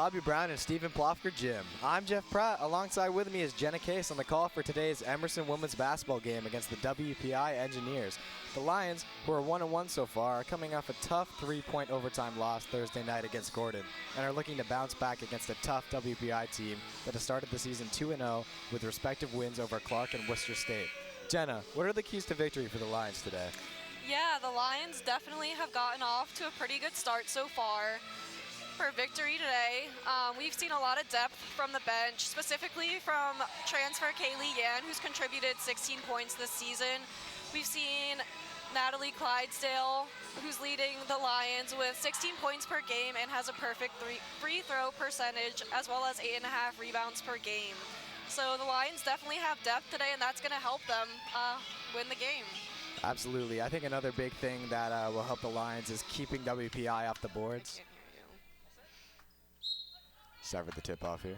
Bobby Brown and Stephen Plofker Gym. I'm Jeff Pratt. Alongside with me is Jenna Case on the call for today's Emerson women's basketball game against the WPI Engineers. The Lions, who are 1-1 so far, are coming off a tough 3-point overtime loss Thursday night against Gordon and are looking to bounce back against a tough WPI team that has started the season 2-0 with respective wins over Clark and Worcester State. Jenna, what are the keys to victory for the Lions today? Yeah, the Lions definitely have gotten off to a pretty good start so far. For victory today, we've seen a lot of depth from the bench, specifically from transfer Kaylee Yan, who's contributed 16 points this season. We've seen Natalie Clydesdale, who's leading the Lions with 16 points per game and has a perfect free throw percentage, as well as 8.5 rebounds per game. So the Lions definitely have depth today, and that's going to help them win the game. Absolutely. I think another big thing that will help the Lions is keeping WPI off the boards. Severed the tip off here.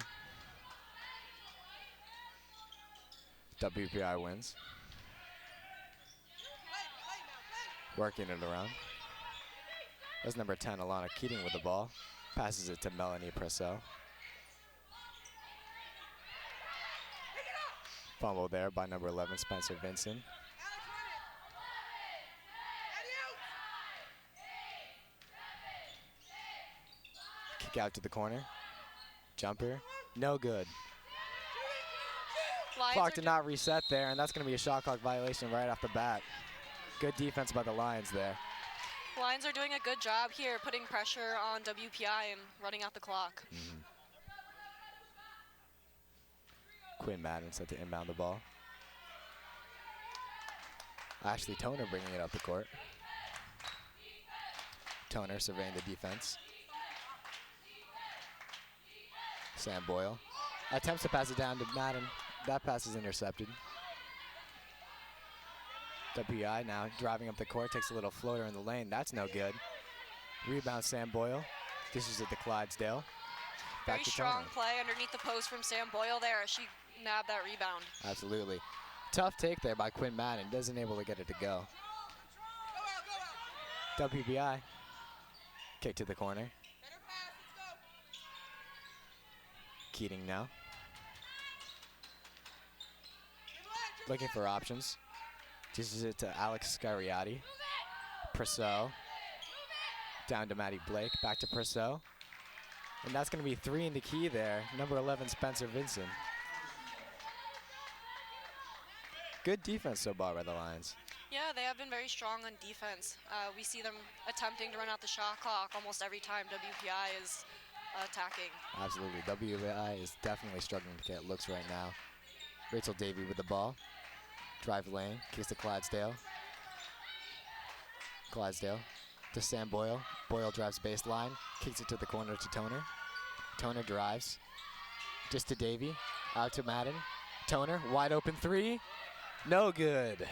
WPI wins. Working it around. That's number 10, Alana Keating with the ball. Passes it to Melanie Purcell. Fumble there by number 11, Spencer Vinson. Kick out to the corner. Jumper, no good. Clock did not reset there, and that's going to be a shot clock violation right off the bat. Good defense by the Lions there. Lions are doing a good job here, putting pressure on WPI and running out the clock. Quinn Madden set to inbound the ball. Ashley Toner bringing it up the court. Toner surveying the defense. Sam Boyle attempts to pass it down to Madden. That pass is intercepted. WPI now driving up the court, takes a little floater in the lane. That's no good. Rebound Sam Boyle. Dishes it to Clydesdale. Back Very to strong Toner. play underneath the post from Sam Boyle there as she nabbed that rebound. Absolutely. Tough take there by Quinn Madden. Doesn't able to get it to go. WPI. Kick to the corner. Keating now. Looking for options. Dishes it to Alex Scariati. Purcell. Down to Maddie Blake. Back to Purcell. And that's going to be 3 in the key there. Number 11, Spencer Vinson. Good defense so far by the Lions. Yeah, they have been very strong on defense. We see them attempting to run out the shot clock almost every time WPI is attacking. Absolutely. WPI is definitely struggling to get looks right now. Rachel Davey with the ball. Drive lane. Kicks to Clydesdale. Clydesdale to Sam Boyle. Boyle drives baseline. Kicks it to the corner to Toner. Toner drives. Just to Davey. Out to Madden. Toner. Wide open 3. No good.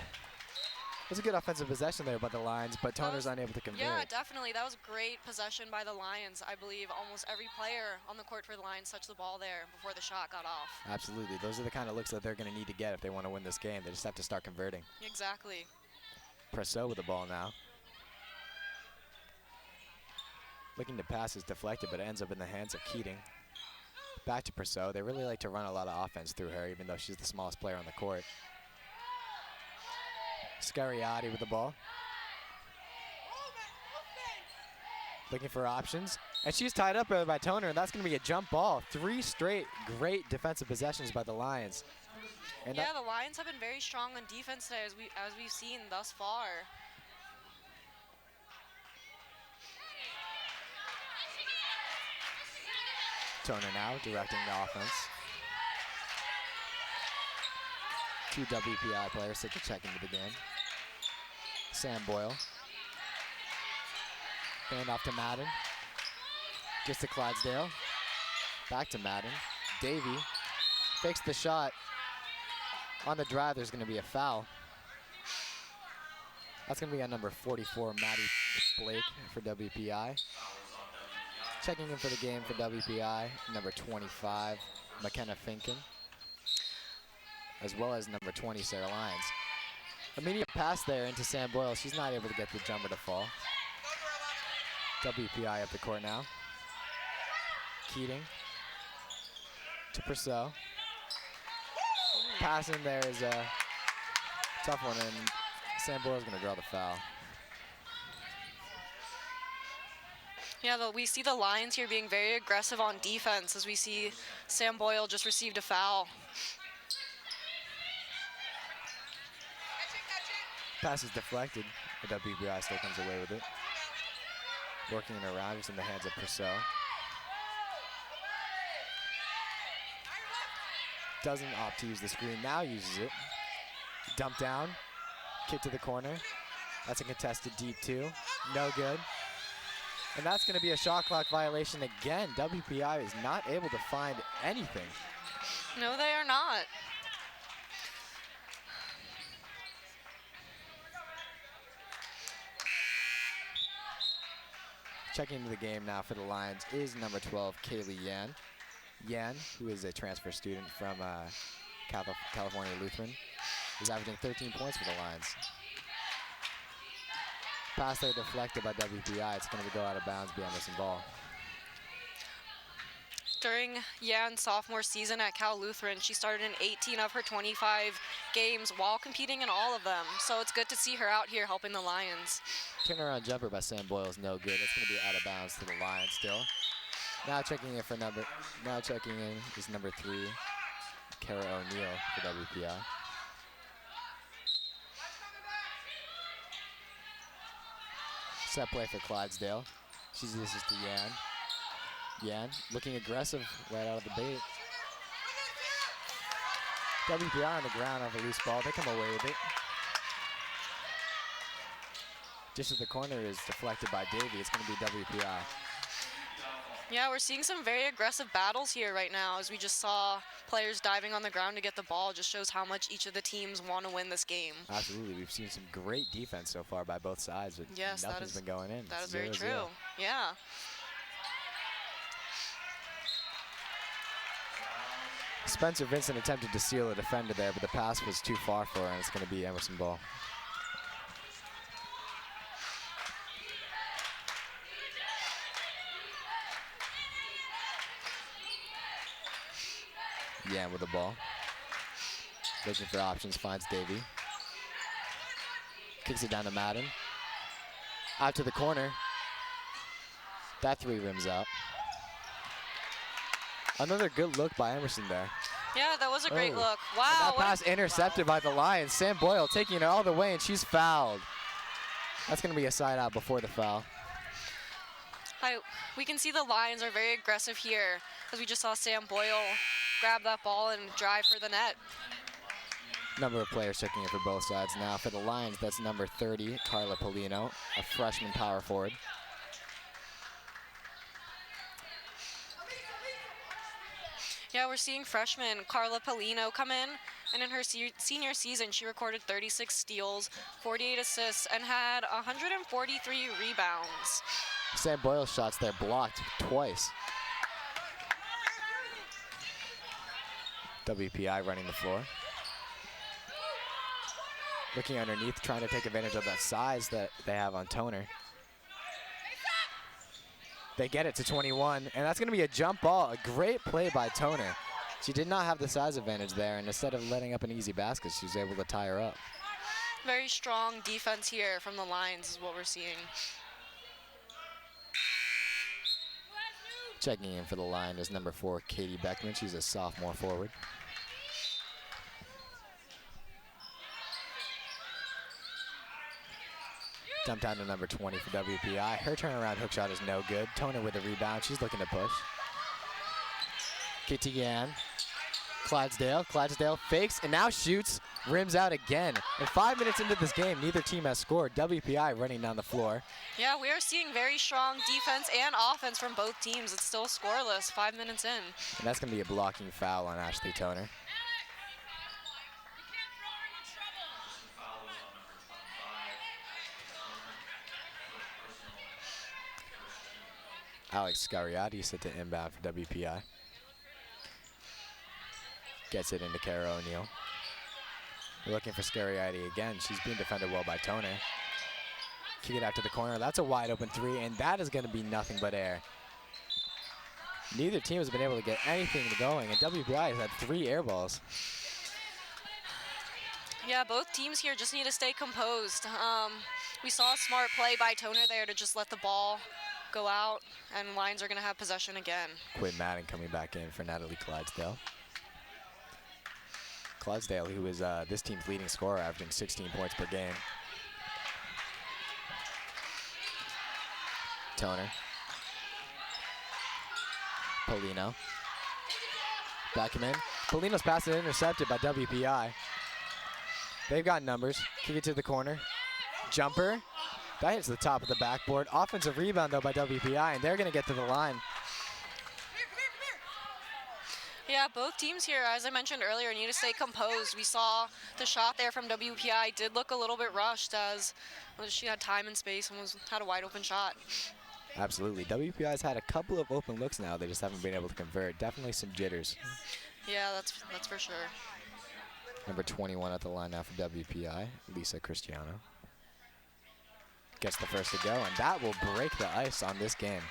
It was a good offensive possession there by the Lions, but Toner's unable to convert. Yeah, definitely. That was a great possession by the Lions. I believe almost every player on the court for the Lions touched the ball there before the shot got off. Absolutely. Those are the kind of looks that they're going to need to get if they want to win this game. They just have to start converting. Exactly. Purcell with the ball now. Looking to pass is deflected, but it ends up in the hands of Keating. Back to Purcell. They really like to run a lot of offense through her, even though she's the smallest player on the court. Scariati with the ball. Looking for options. And she's tied up by Toner, and that's going to be a jump ball. 3 straight great defensive possessions by the Lions. And yeah, the Lions have been very strong on defense today, as we've seen thus far. Toner now directing the offense. 2 WPI players take a check into the game. Sam Boyle. Hand off to Madden. Just to Clydesdale. Back to Madden. Davey fakes the shot. On the drive, there's going to be a foul. That's going to be on number 44, Maddie Blake for WPI. Checking in for the game for WPI, number 25, McKenna Finken, as well as number 20, Sarah Lyons. Immediate pass there into Sam Boyle. She's not able to get the jumper to fall. WPI up the court now. Keating to Purcell. Pass in there is a tough one, and Sam Boyle's going to draw the foul. Yeah, we see the Lions here being very aggressive on defense as we see Sam Boyle just received a foul. Pass is deflected. The WPI still comes away with it. Working it around, just in the hands of Purcell. Doesn't opt to use the screen, now uses it. Dump down, kick to the corner. That's a contested deep two, no good. And that's gonna be a shot clock violation again. WPI is not able to find anything. No, they are not. Checking into the game now for the Lions is number 12, Kaylee Yan. Yan, who is a transfer student from California Lutheran, is averaging 13 points for the Lions. Pass there deflected by WPI. It's going to go out of bounds, be Emerson ball. During Yan's sophomore season at Cal Lutheran, she started in 18 of her 25 games while competing in all of them. So it's good to see her out here helping the Lions. Turnaround jumper by Sam Boyle is no good. That's going to be out of bounds to the Lions still. Now checking in is number 3, Kara O'Neal for WPI. Set play for Clydesdale. She's this is to Yan. Yan looking aggressive right out of the bait. WPI on the ground off a loose ball. They come away with it. Just at the corner is deflected by Davey. It's going to be WPI. Yeah, we're seeing some very aggressive battles here right now as we just saw players diving on the ground to get the ball. Just shows how much each of the teams want to win this game. Absolutely. We've seen some great defense so far by both sides, but yes, nothing's been going in. That is very 0-0. true. Yeah. Spencer Vincent attempted to seal a defender there, but the pass was too far for her, and it's going to be Emerson ball. Yan with the ball. Looking for options, finds Davey. Kicks it down to Madden. Out to the corner. That 3 rims out. Another good look by Emerson there. Yeah, that was a great look. Wow. And that pass intercepted by the Lions. Sam Boyle taking it all the way, and she's fouled. That's going to be a side out before the foul. We can see the Lions are very aggressive here as we just saw Sam Boyle grab that ball and drive for the net. Number of players checking in for both sides now. For the Lions, that's number 30, Carla Polino, a freshman power forward. Yeah, we're seeing freshman Carla Polino come in, and in her senior season, she recorded 36 steals, 48 assists, and had 143 rebounds. Sam Boyle's shots there blocked twice. WPI running the floor. Looking underneath, trying to take advantage of that size that they have on Toner. They get it to 21, and that's going to be a jump ball. A great play by Toner. She did not have the size advantage there, and instead of letting up an easy basket, she was able to tie her up. Very strong defense here from the Lions is what we're seeing. Checking in for the line is number 4, Katie Beckman. She's a sophomore forward. Dumped down to number 20 for WPI. Her turnaround hook shot is no good. Toner with a rebound. She's looking to push. Kick to Yan. Clydesdale. Clydesdale fakes and now shoots. Rims out again. And 5 minutes into this game, neither team has scored. WPI running down the floor. Yeah, we are seeing very strong defense and offense from both teams. It's still scoreless 5 minutes in. And that's going to be a blocking foul on Ashley Toner. Alex Scariati set to inbound for WPI. Gets it into Kara O'Neal. We're looking for Scariati again. She's being defended well by Toner. Kick it out to the corner. That's a wide open 3, and that is going to be nothing but air. Neither team has been able to get anything going, and WPI has had 3 air balls. Yeah, both teams here just need to stay composed. We saw a smart play by Toner there to just let the ball go out, and Lions are going to have possession again. Quinn Madden coming back in for Natalie Clydesdale. Clydesdale, who is this team's leading scorer, averaging 16 points per game. Toner. Polino. Back him in. Polino's pass is intercepted by WPI. They've got numbers. Kick it to the corner. Jumper. That hits the top of the backboard. Offensive rebound, though, by WPI, and they're going to get to the line. Yeah, both teams here, as I mentioned earlier, need to stay composed. We saw the shot there from WPI did look a little bit rushed as she had time and space and had a wide open shot. Absolutely. WPI's had a couple of open looks now. They just haven't been able to convert. Definitely some jitters. Yeah, that's for sure. Number 21 at the line now for WPI, Lisa Cristiano. Gets the first to go, and that will break the ice on this game.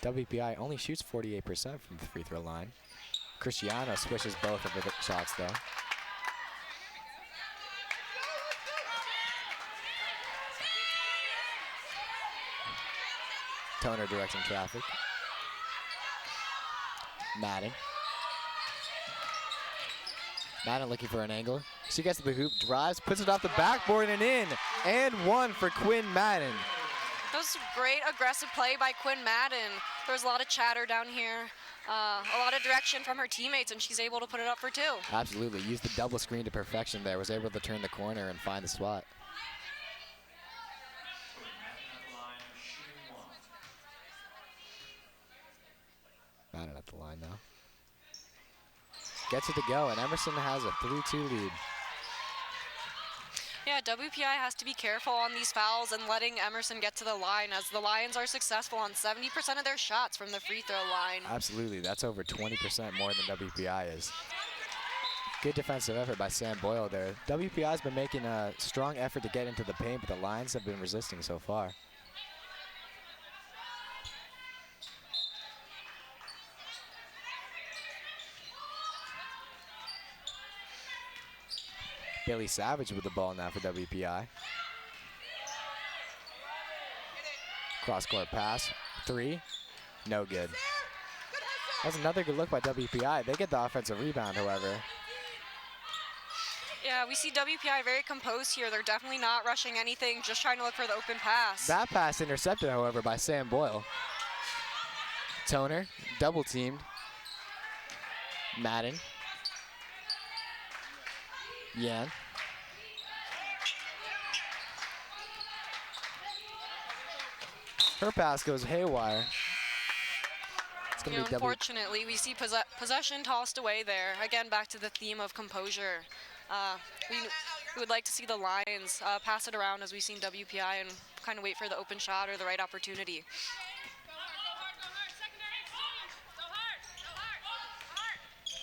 WPI only shoots 48% from the free throw line. Cristiano swishes both of the shots, though. Toner directing traffic. Madden. Madden looking for an angle. She gets to the hoop, drives, puts it off the backboard and in. And one for Quinn Madden. That was a great aggressive play by Quinn Madden. There was a lot of chatter down here, a lot of direction from her teammates, and she's able to put it up for 2. Absolutely. Used the double screen to perfection there. Was able to turn the corner and find the spot. Madden at the line now. Gets it to go, and Emerson has a 3-2 lead. Yeah, WPI has to be careful on these fouls and letting Emerson get to the line, as the Lions are successful on 70% of their shots from the free throw line. Absolutely. That's over 20% more than WPI is. Good defensive effort by Sam Boyle there. WPI has been making a strong effort to get into the paint, but the Lions have been resisting so far. Bailey Savage with the ball now for WPI. Cross-court pass, 3, no good. That's another good look by WPI. They get the offensive rebound, however. Yeah, we see WPI very composed here. They're definitely not rushing anything, just trying to look for the open pass. That pass intercepted, however, by Sam Boyle. Toner, double teamed. Madden. Yan. Her pass goes haywire. It's gonna be unfortunately, we see possession tossed away there. Again, back to the theme of composure. We would like to see the Lions pass it around as we've seen WPI and kind of wait for the open shot or the right opportunity.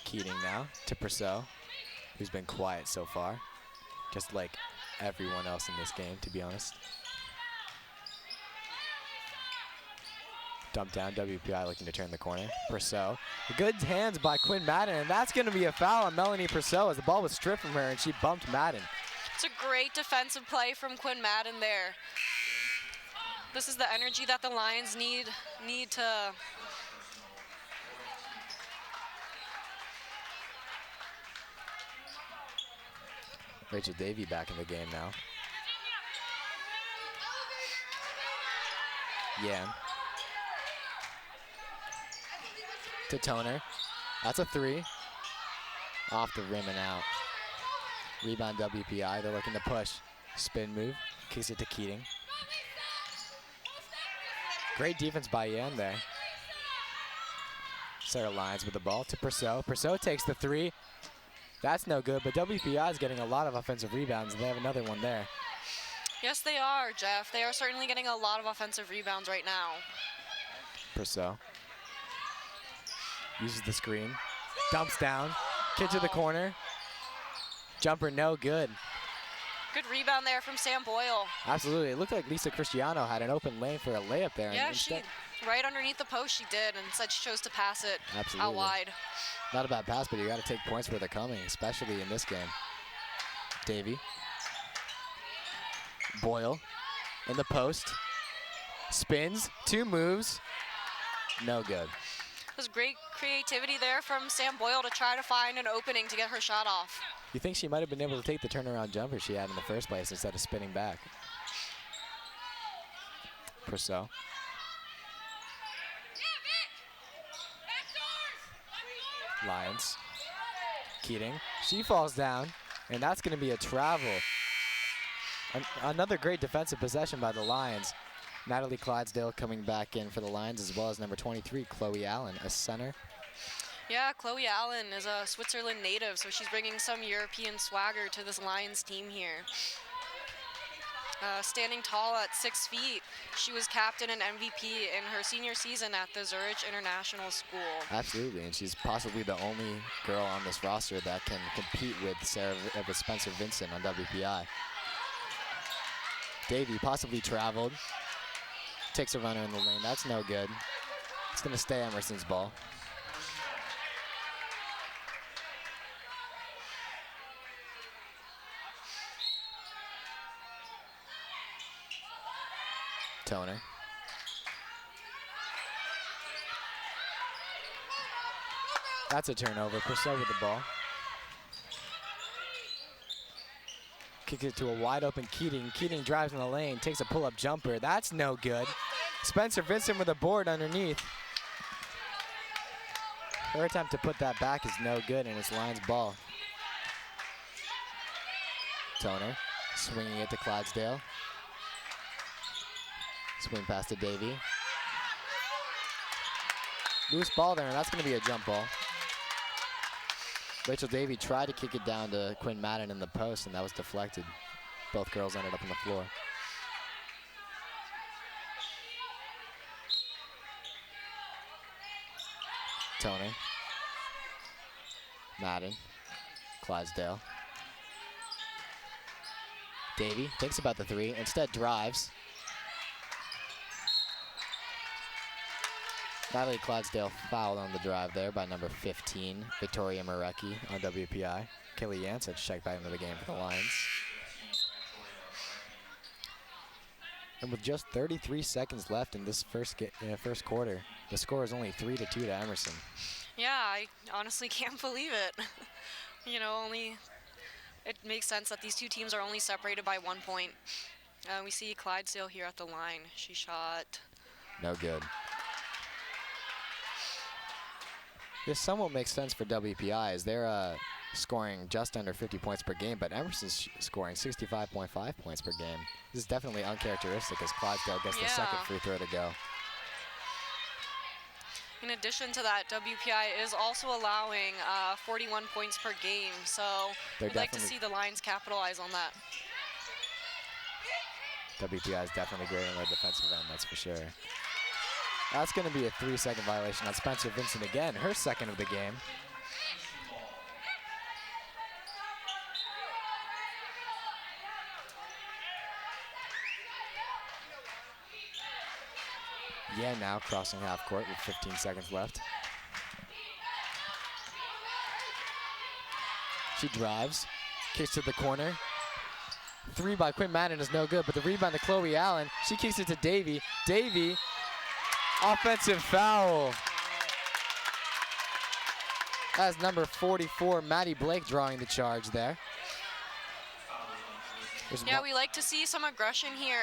Keating now to Purcell, who's been quiet so far, just like everyone else in this game, to be honest. Dump down, WPI looking to turn the corner. Purcell, good hands by Quinn Madden, and that's going to be a foul on Melanie Purcell as the ball was stripped from her and she bumped Madden. It's a great defensive play from Quinn Madden there. This is the energy that the Lions need to Rachel Davey back in the game now. Yan. To Toner. That's a 3. Off the rim and out. Rebound WPI. They're looking to push. Spin move. Kicks it to Keating. Great defense by Yan there. Sarah Lyons with the ball to Purcell. Purcell takes the 3. That's no good, but WPI is getting a lot of offensive rebounds, and they have another one there. Yes, they are, Jeff. They are certainly getting a lot of offensive rebounds right now. Purcell uses the screen, dumps down, kid to the corner. Jumper no good. Good rebound there from Sam Boyle. Absolutely. It looked like Lisa Cristiano had an open lane for a layup there. Yeah, she right underneath the post she did, and instead she chose to pass it out wide. Not a bad pass, but you got to take points where they're coming, especially in this game. Davy. Boyle in the post. Spins, 2 moves. No good. It was great creativity there from Sam Boyle to try to find an opening to get her shot off. You think she might have been able to take the turnaround jumper she had in the first place instead of spinning back? Purcell. Lions. Keating. She falls down, and that's going to be a travel. Another great defensive possession by the Lions. Natalie Clydesdale coming back in for the Lions, as well as number 23, Chloe Allen, a center. Yeah, Chloe Allen is a Switzerland native, so she's bringing some European swagger to this Lions team here. Standing tall at 6 feet, she was captain and MVP in her senior season at the Zurich International School. Absolutely, and she's possibly the only girl on this roster that can compete with Spencer Vincent on WPI. Davy possibly traveled. Takes a runner in the lane. That's no good. It's going to stay Emerson's ball. Toner. That's a turnover. Purcell with the ball. Kick it to a wide open Keating. Keating drives in the lane, takes a pull-up jumper. That's no good. Spencer Vincent with a board underneath. Her attempt to put that back is no good, and it's Lions ball. Toner swinging it to Clydesdale. Swing pass to Davy. Loose ball there, and that's going to be a jump ball. Rachel Davy tried to kick it down to Quinn Madden in the post, and that was deflected. Both girls ended up on the floor. Toner. Madden. Clydesdale. Davy thinks about the 3, instead drives. Natalie Clydesdale fouled on the drive there by number 15, Victoria Marecki on WPI. Kelly Yancich checked back into the game for the Lions. And with just 33 seconds left in this first quarter, the score is only 3-2 to Emerson. Yeah, I honestly can't believe it. You know, it makes sense that these two teams are only separated by 1 point. We see Clydesdale here at the line. She shot. No good. This somewhat makes sense for WPI as they're scoring just under 50 points per game, but Emerson's scoring 65.5 points per game. This is definitely uncharacteristic as Clydesdale gets the second free throw to go. In addition to that, WPI is also allowing 41 points per game, so we'd like to see the Lions capitalize on that. WPI is definitely great on their defensive end, that's for sure. That's going to be a 3-second violation on Spencer Vincent again, her second of the game. Yeah, now crossing half court with 15 seconds left. She drives, kicks to the corner. 3 by Quinn Madden is no good, but the rebound to Chloe Allen. She kicks it to Davy. Davy, offensive foul. That's number 44, Maddie Blake, drawing the charge there. Yeah, we like to see some aggression here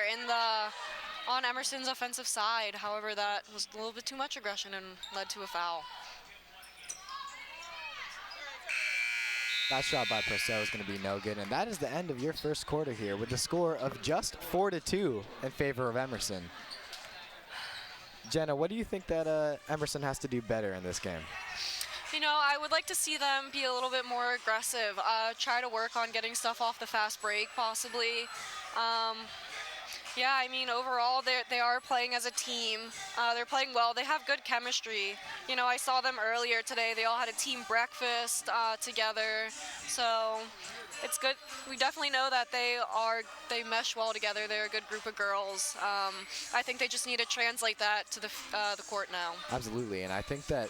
on Emerson's offensive side. However, that was a little bit too much aggression and led to a foul. That shot by Purcell is going to be no good, and that is the end of your first quarter here with the score of just 4-2 in favor of Emerson. Jenna, what do you think that Emerson has to do better in this game? You know, I would like to see them be a little bit more aggressive, try to work on getting stuff off the fast break, possibly. Yeah, I mean, overall, they are playing as a team. They're playing well. They have good chemistry. You know, I saw them earlier today. They all had a team breakfast together. So it's good. We definitely know that they mesh well together. They're a good group of girls. I think they just need to translate that to the court now. Absolutely, and I think that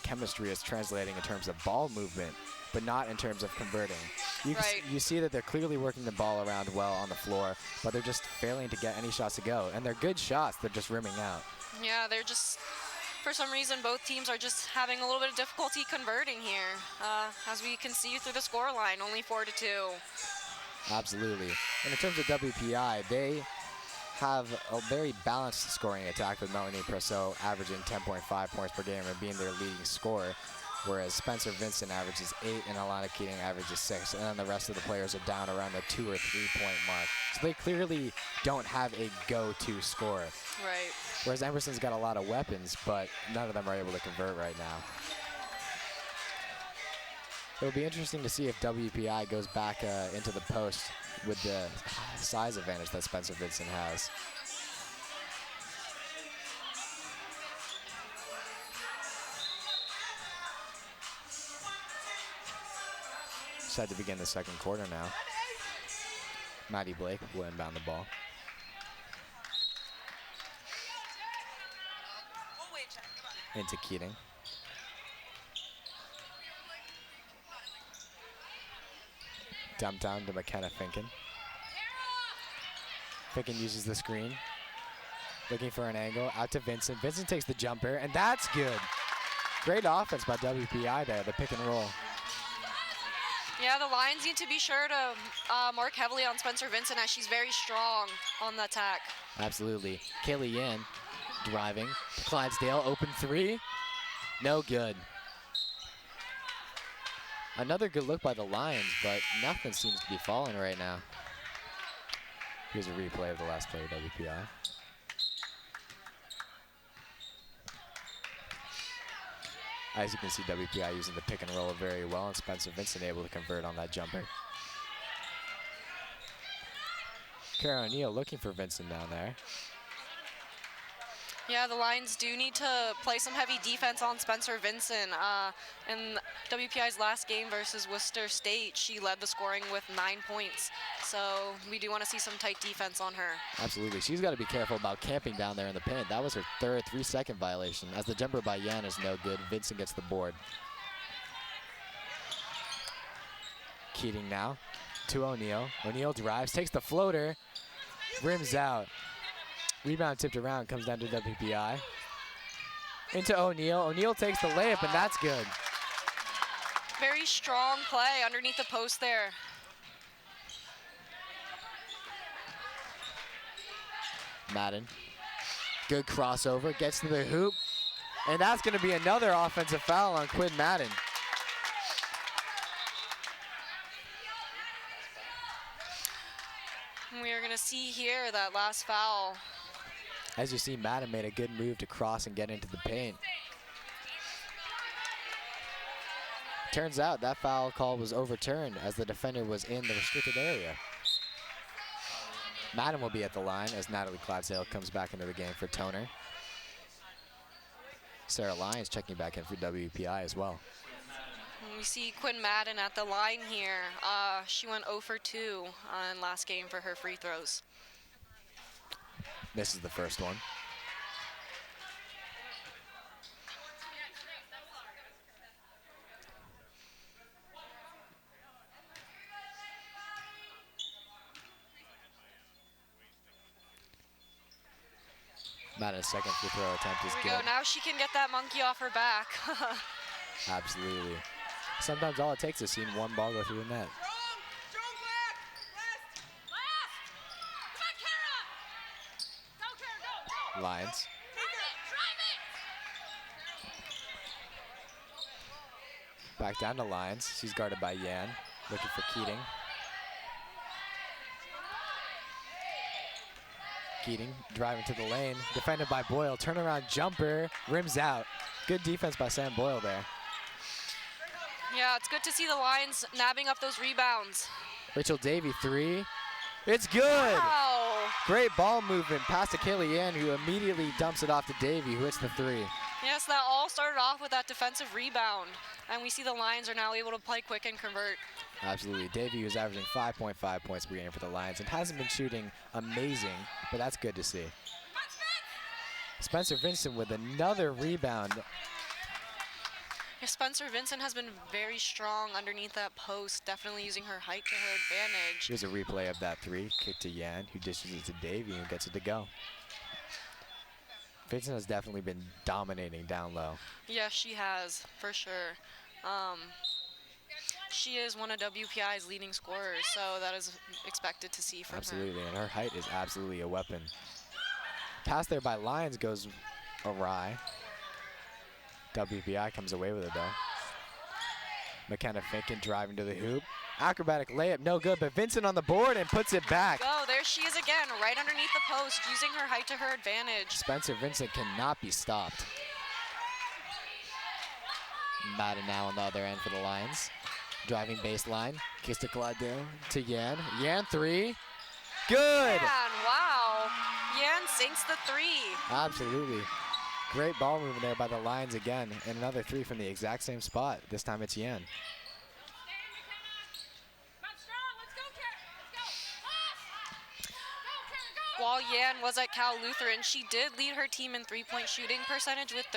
chemistry is translating in terms of ball movement, but not in terms of converting. Right. You see that they're clearly working the ball around well on the floor, but they're just failing to get any shots to go. And they're good shots, they're just rimming out. Yeah, they're just, for some reason, both teams are just having a little bit of difficulty converting here. As we can see through the score line, only 4-2. Absolutely. And in terms of WPI, they have a very balanced scoring attack with Melanie Presseau averaging 10.5 points per game and being their leading scorer, whereas Spencer Vincent averages 8 and Alana Keating averages 6, and then the rest of the players are down around the 2 or 3 point mark. So they clearly don't have a go-to scorer. Right. Whereas Emerson's got a lot of weapons, but none of them are able to convert right now. It'll be interesting to see if WPI goes back into the post with the size advantage that Spencer Vincent has. Set to begin the second quarter now. Maddie Blake will inbound the ball. Into Keating. Dump down to McKenna Finken. Finken uses the screen. Looking for an angle. Out to Vincent. Vincent takes the jumper, and that's good. Great offense by WPI there, the pick and roll. Yeah, the Lions need to be sure to mark heavily on Spencer Vincent as she's very strong on the attack. Absolutely. Kaylee Yan driving. Clydesdale, open three. No good. Another good look by the Lions, but nothing seems to be falling right now. Here's a replay of the last play of WPI. As you can see, WPI using the pick and roll very well, and Spencer Vincent able to convert on that jumper. Kara O'Neal looking for Vincent down there. Yeah, the Lions do need to play some heavy defense on Spencer Vincent. In WPI's last game versus Worcester State, she led the scoring with 9 points. So we do want to see some tight defense on her. Absolutely. She's got to be careful about camping down there in the paint. That was her third 3-second violation. As the jumper by Yan is no good, Vincent gets the board. Keating now to O'Neal. O'Neal drives, takes the floater, rims out. Rebound tipped around, comes down to WPI. Into O'Neal. O'Neal takes the layup, and that's good. Very strong play underneath the post there. Madden. Good crossover, gets to the hoop. And that's going to be another offensive foul on Quinn Madden. We are going to see here that last foul. As you see, Madden made a good move to cross and get into the paint. Turns out that foul call was overturned as the defender was in the restricted area. Madden will be at the line as Natalie Clydesdale comes back into the game for Toner. Sarah Lyons checking back in for WPI as well. And we see Quinn Madden at the line here. She went 0 for 2 in last game for her free throws. This is the first one. Madden's second free throw attempt is good. There we go. Now she can get that monkey off her back. Absolutely. Sometimes all it takes is seeing one ball go through the net. Lions. Back down to Lions. She's guarded by Yan. Looking for Keating. Keating driving to the lane. Defended by Boyle. Turnaround jumper. Rims out. Good defense by Sam Boyle there. Yeah, it's good to see the Lions nabbing up those rebounds. Rachel Davey, three. It's good. Wow. Great ball movement past to Kaylee Yan, who immediately dumps it off to Davy, who hits the three. Yes, that all started off with that defensive rebound, and we see the Lions are now able to play quick and convert. Absolutely. Davy was averaging 5.5 points per game for the Lions and hasn't been shooting amazing, but that's good to see. Spencer Vincent with another rebound. Yeah, Spencer Vincent has been very strong underneath that post, definitely using her height to her advantage. Here's a replay of that three. Kick to Yan, who dishes it to Davy and gets it to go. Vincent has definitely been dominating down low. Yes, she has, for sure. She is one of WPI's leading scorers, so that is expected to see from Absolutely, her. and her height is absolutely a weapon. Pass there by Lions goes awry. WPI comes away with it though. McKenna Finken driving to the hoop. Acrobatic layup, no good, but Vincent on the board and puts it back. Oh, there she is again, right underneath the post, using her height to her advantage. Spencer Vincent cannot be stopped. Madden now on the other end for the Lions. Driving baseline, kicks to Gladale to Yan. Yan three, good! Yan, wow, Yan sinks the three. Absolutely. Great ball movement there by the Lions again, and another three from the exact same spot. This time it's Yan. While Yan was at Cal Lutheran, she did lead her team in three-point shooting percentage with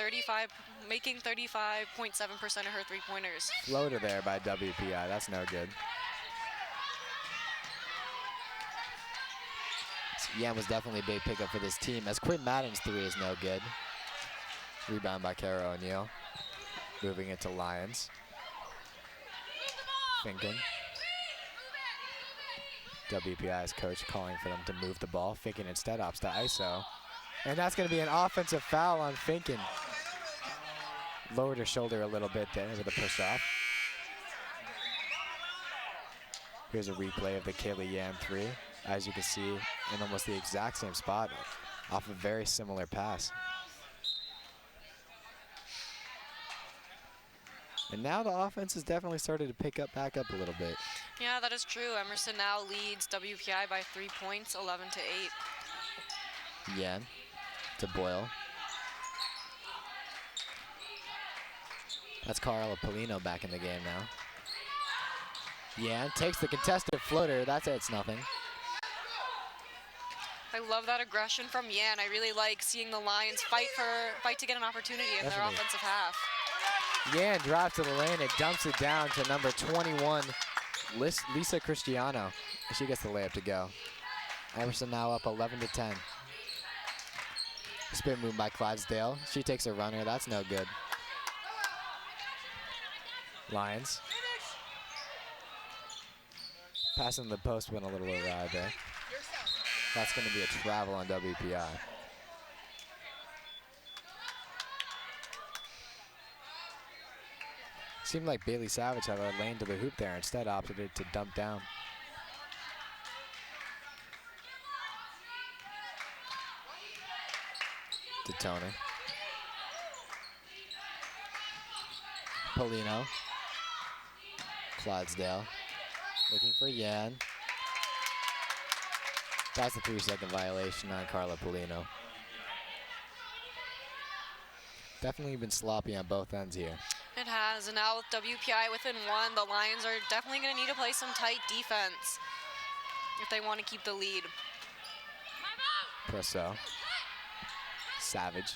making 35.7% of her three-pointers. Floater there by WPI, that's no good. Yan was definitely a big pickup for this team, as Quinn Madden's three is no good. Rebound by Kara O'Neal. Moving it to Lions. Finken. WPI's coach calling for them to move the ball. Finken instead opts to ISO. And that's going to be an offensive foul on Finken. Lowered her shoulder a little bit there with a push off. Here's a replay of the Kaylee Yan three. As you can see, in almost the exact same spot off a very similar pass. And now the offense has definitely started to pick up back up a little bit. Yeah, that is true. Emerson now leads WPI by 3 points, 11 to 8. Yan to Boyle. That's Carla Polino back in the game now. Yan takes the contested floater. That's it, it's nothing. I love that aggression from Yan. I really like seeing the Lions fight to get an opportunity in their offensive half. Yan drives to the lane and dumps it down to number 21, Lisa Cristiano. She gets the layup to go. Emerson now up 11 to 10. Spin move by Clydesdale. She takes a runner. That's no good. Lions. Passing the post went a little awry there. That's going to be a travel on WPI. Seemed like Bailey Savage had a lane to the hoop there. Instead opted it to dump down. To Tony. Polino. Clydesdale. Looking for Yan. That's a 3-second violation on Carla Polino. Definitely been sloppy on both ends here. It has, and now with WPI within one, the Lions are definitely going to need to play some tight defense if they want to keep the lead. Purcell. Savage.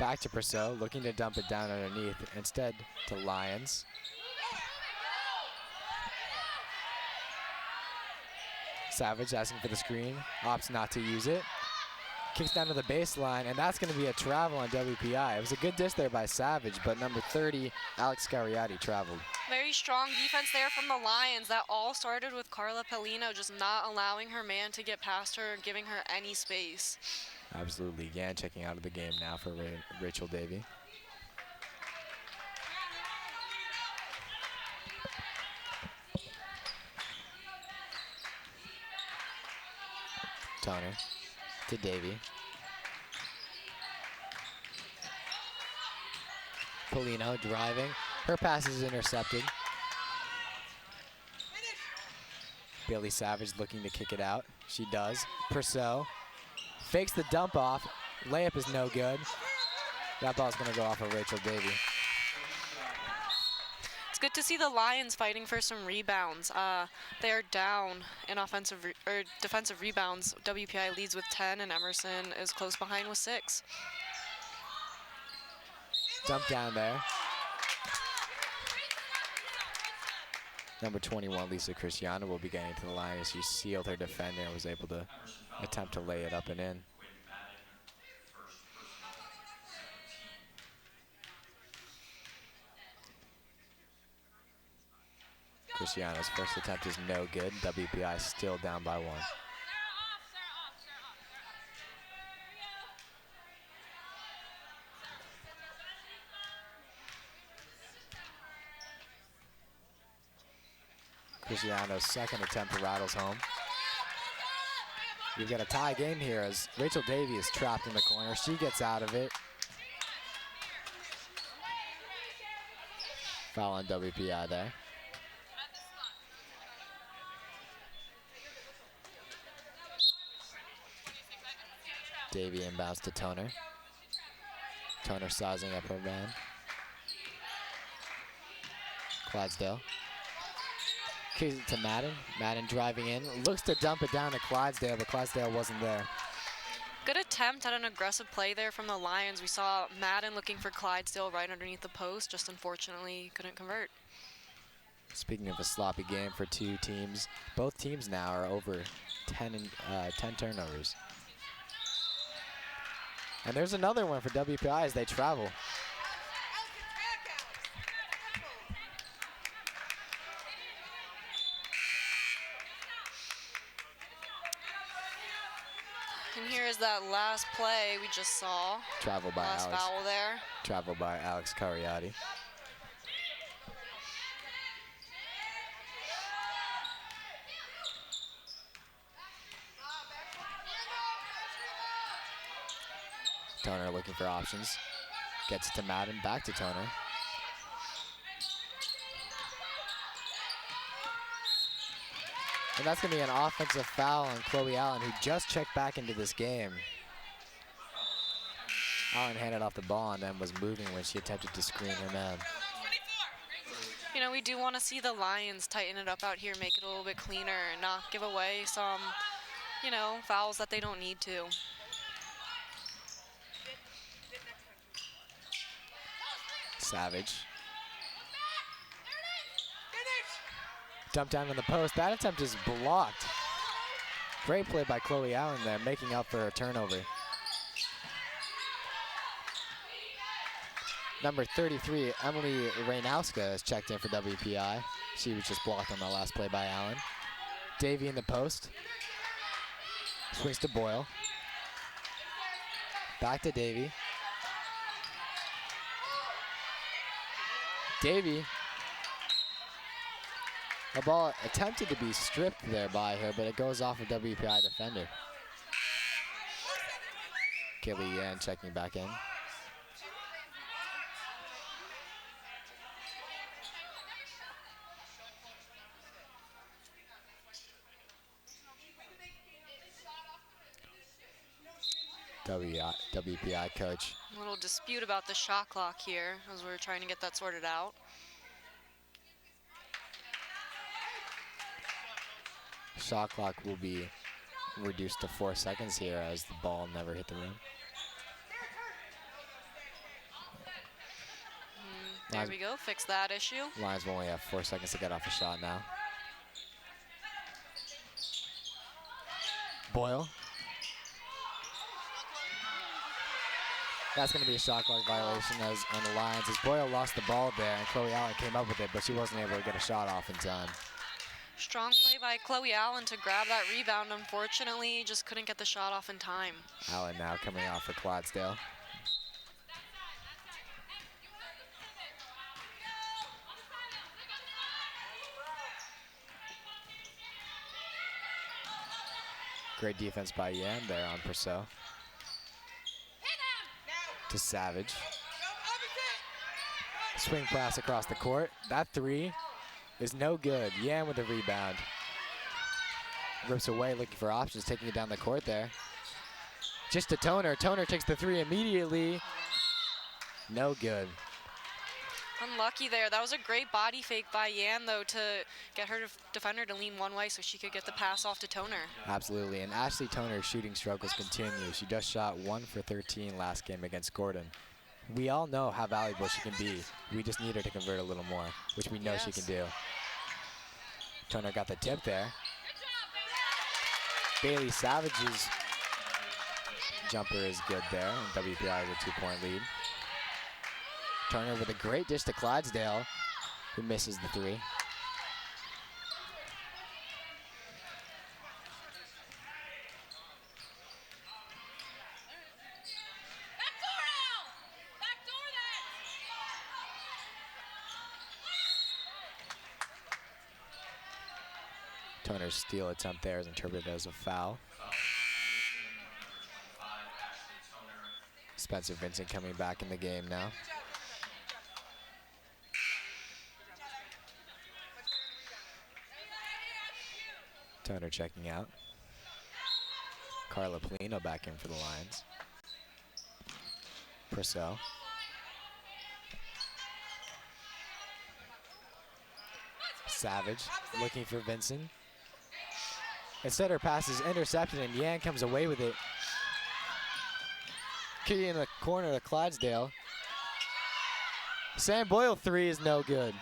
Back to Purcell, looking to dump it down underneath. Instead to Lions. Savage asking for the screen, opts not to use it. Kicks down to the baseline, and that's going to be a travel on WPI. It was a good dish there by Savage, but number 30, Alex Scariati, traveled. Very strong defense there from the Lions. That all started with Carla Polino just not allowing her man to get past her and giving her any space. Absolutely. Yan checking out of the game now for Rachel Davey. Toner to Davey. Polino driving. Her pass is intercepted. Bailey Savage looking to kick it out. She does. Purcell fakes the dump off. Layup is no good. That ball's going to go off of Rachel Davey. It's good to see the Lions fighting for some rebounds. They are down in defensive rebounds. WPI leads with 10, and Emerson is close behind with 6. Dump down there. Number 21, Lisa Cristiano, will be getting to the line as she sealed her defender and was able to attempt to lay it up and in. Cristiano's first attempt is no good. WPI still down by 1. Cristiano's second attempt rattles home. You've got a tie game here as Rachel Davey is trapped in the corner. She gets out of it. Foul on WPI there. Davey inbounds to Toner. Toner sizing up her man. Clydesdale. Kicks it to Madden. Madden driving in. Looks to dump it down to Clydesdale, but Clydesdale wasn't there. Good attempt at an aggressive play there from the Lions. We saw Madden looking for Clydesdale right underneath the post, just unfortunately couldn't convert. Speaking of a sloppy game for two teams, both teams now are over 10 turnovers. And there's another one for WPI as they travel. And here is that last play we just saw. Travel by Last Alex. foul there. Travel by Alex Cariati. Toner looking for options. Gets it to Madden, back to Toner. And that's going to be an offensive foul on Chloe Allen, who just checked back into this game. Allen handed off the ball and then was moving when she attempted to screen her man. You know, we do want to see the Lions tighten it up out here, make it a little bit cleaner, and not give away some, you know, fouls that they don't need to. Savage. Dump down on the post. That attempt is blocked. Great play by Chloe Allen there, making up for her turnover. Number 33, Emily Reynowska, has checked in for WPI. She was just blocked on the last play by Allen. Davey in the post. Swings to Boyle. Back to Davey. Davey. The ball attempted to be stripped there by her, but it goes off a WPI defender. Kaylee Yan checking back in. WPI coach. A little dispute about the shot clock here as we're trying to get that sorted out. Shot clock will be reduced to 4 seconds here as the ball never hit the rim. There we go, fix that issue. Lions will only have 4 seconds to get off a shot now. Boyle. That's going to be a shot clock violation on the Lions as Boyle lost the ball there and Chloe Allen came up with it, but she wasn't able to get a shot off in time. Strong play by Chloe Allen to grab that rebound. Unfortunately, just couldn't get the shot off in time. Allen now coming off for Clydesdale. Great defense by Yan there on Purcell. To Savage. Swing pass across the court. That three is no good. Yan with the rebound. rips away, looking for options, taking it down the court there. Just to Toner. Toner takes the three immediately. No good. Unlucky there. That was a great body fake by Yan, though, to get her defender to lean one way so she could get the pass off to Toner. Absolutely, and Ashley Toner's shooting struggles continue. She just shot 1 for 13 last game against Gordon. We all know how valuable she can be. We just need her to convert a little more, which we know she can do. Toner got the tip there. Bailey Savage's jumper is good there, and WPI has a 2-point lead. Turner with a great dish to Clydesdale, who misses the three. Turner's steal attempt there is interpreted as a foul. Spencer Vincent coming back in the game now. Toner checking out. Carla Polino back in for the Lions. Purcell. Savage looking for Vincent. Instead, her pass is intercepted, and Yan comes away with it. Kitty in the corner to Clydesdale. Sam Boyle three is no good.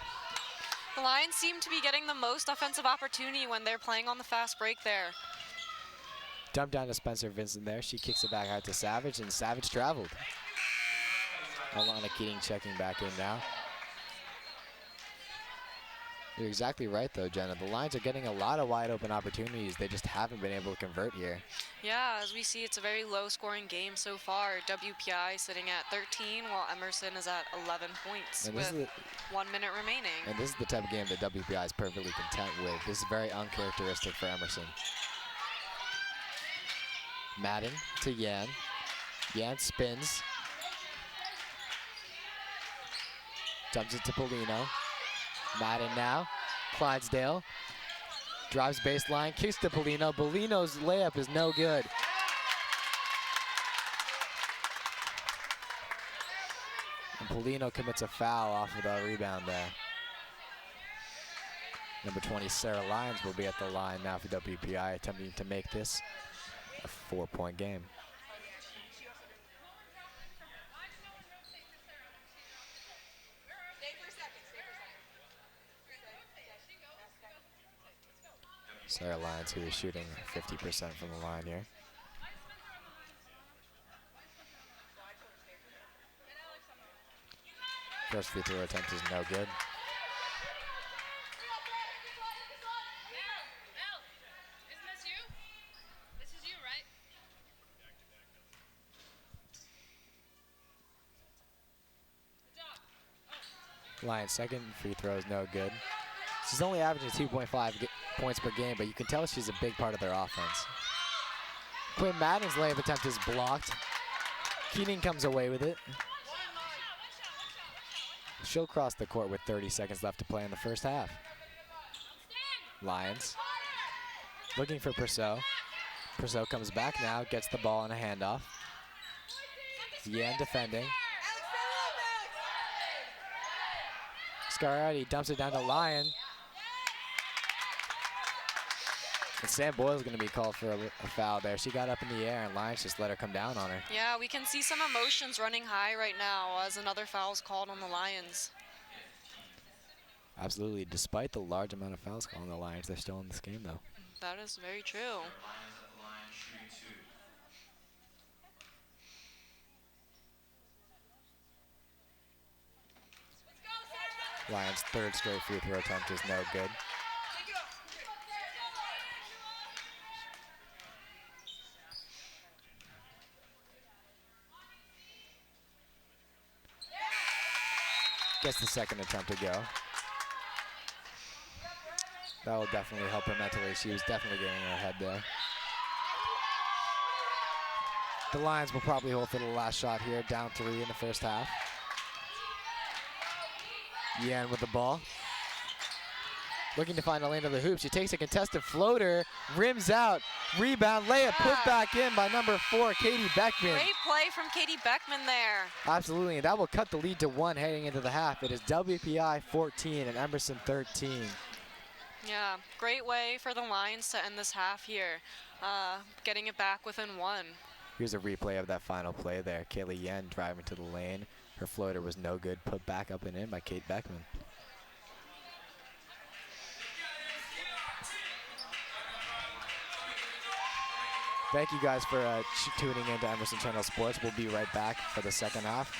The Lions seem to be getting the most offensive opportunity when they're playing on the fast break there. Dump down to Spencer Vincent there. She kicks it back out to Savage, and Savage traveled. Alana Keating checking back in now. You're exactly right, though, Jenna. The Lions are getting a lot of wide open opportunities. They just haven't been able to convert here. Yeah, as we see, it's a very low-scoring game so far. WPI sitting at 13, while Emerson is at 11 points with 1 minute remaining. And this is the type of game that WPI is perfectly content with. This is very uncharacteristic for Emerson. Madden to Yan. Yan spins. Dumps it to Polino. Madden now. Clydesdale. Drives baseline. Kicks to Polino. Polino's layup is no good. And Polino commits a foul off of the rebound there. Number 20, Sarah Lyons, will be at the line now for WPI, attempting to make this a 4-point game. Sarah Lyons, who is shooting 50% from the line here. First free throw attempt is no good. Lions' second free throw is no good. She's only averaging 2.5 points per game, but you can tell she's a big part of their offense. Quinn Madden's layup attempt is blocked. Keating comes away with it. She'll cross the court with 30 seconds left to play in the first half. Lions looking for Purcell. Purcell comes back now, gets the ball on a handoff. Yan defending. Scariotti dumps it down to Lyon. And Sam Boyle's going to be called for a foul there. She got up in the air, and Lyons just let her come down on her. Yeah, we can see some emotions running high right now as another foul is called on the Lions. Absolutely. Despite the large amount of fouls called on the Lions, they're still in this game, though. That is very true. Lions' third straight free throw attempt is no good. Gets the second attempt to go. That will definitely help her mentally. She was definitely getting in her head there. The Lions will probably hold for the last shot here, down 3 in the first half. Yan with the ball. looking to find a lane to the hoop. She takes a contested floater, rims out, rebound, layup, put back in by number 4, Katie Beckman. Great play from Katie Beckman there. Absolutely, and that will cut the lead to 1 heading into the half. It is WPI 14 and Emerson 13. Yeah, great way for the Lions to end this half here, getting it back within 1. Here's a replay of that final play there. Kaylee Yen driving to the lane. Her floater was no good, put back up and in by Kate Beckman. Thank you guys for tuning in to Emerson Channel Sports. We'll be right back for the second half.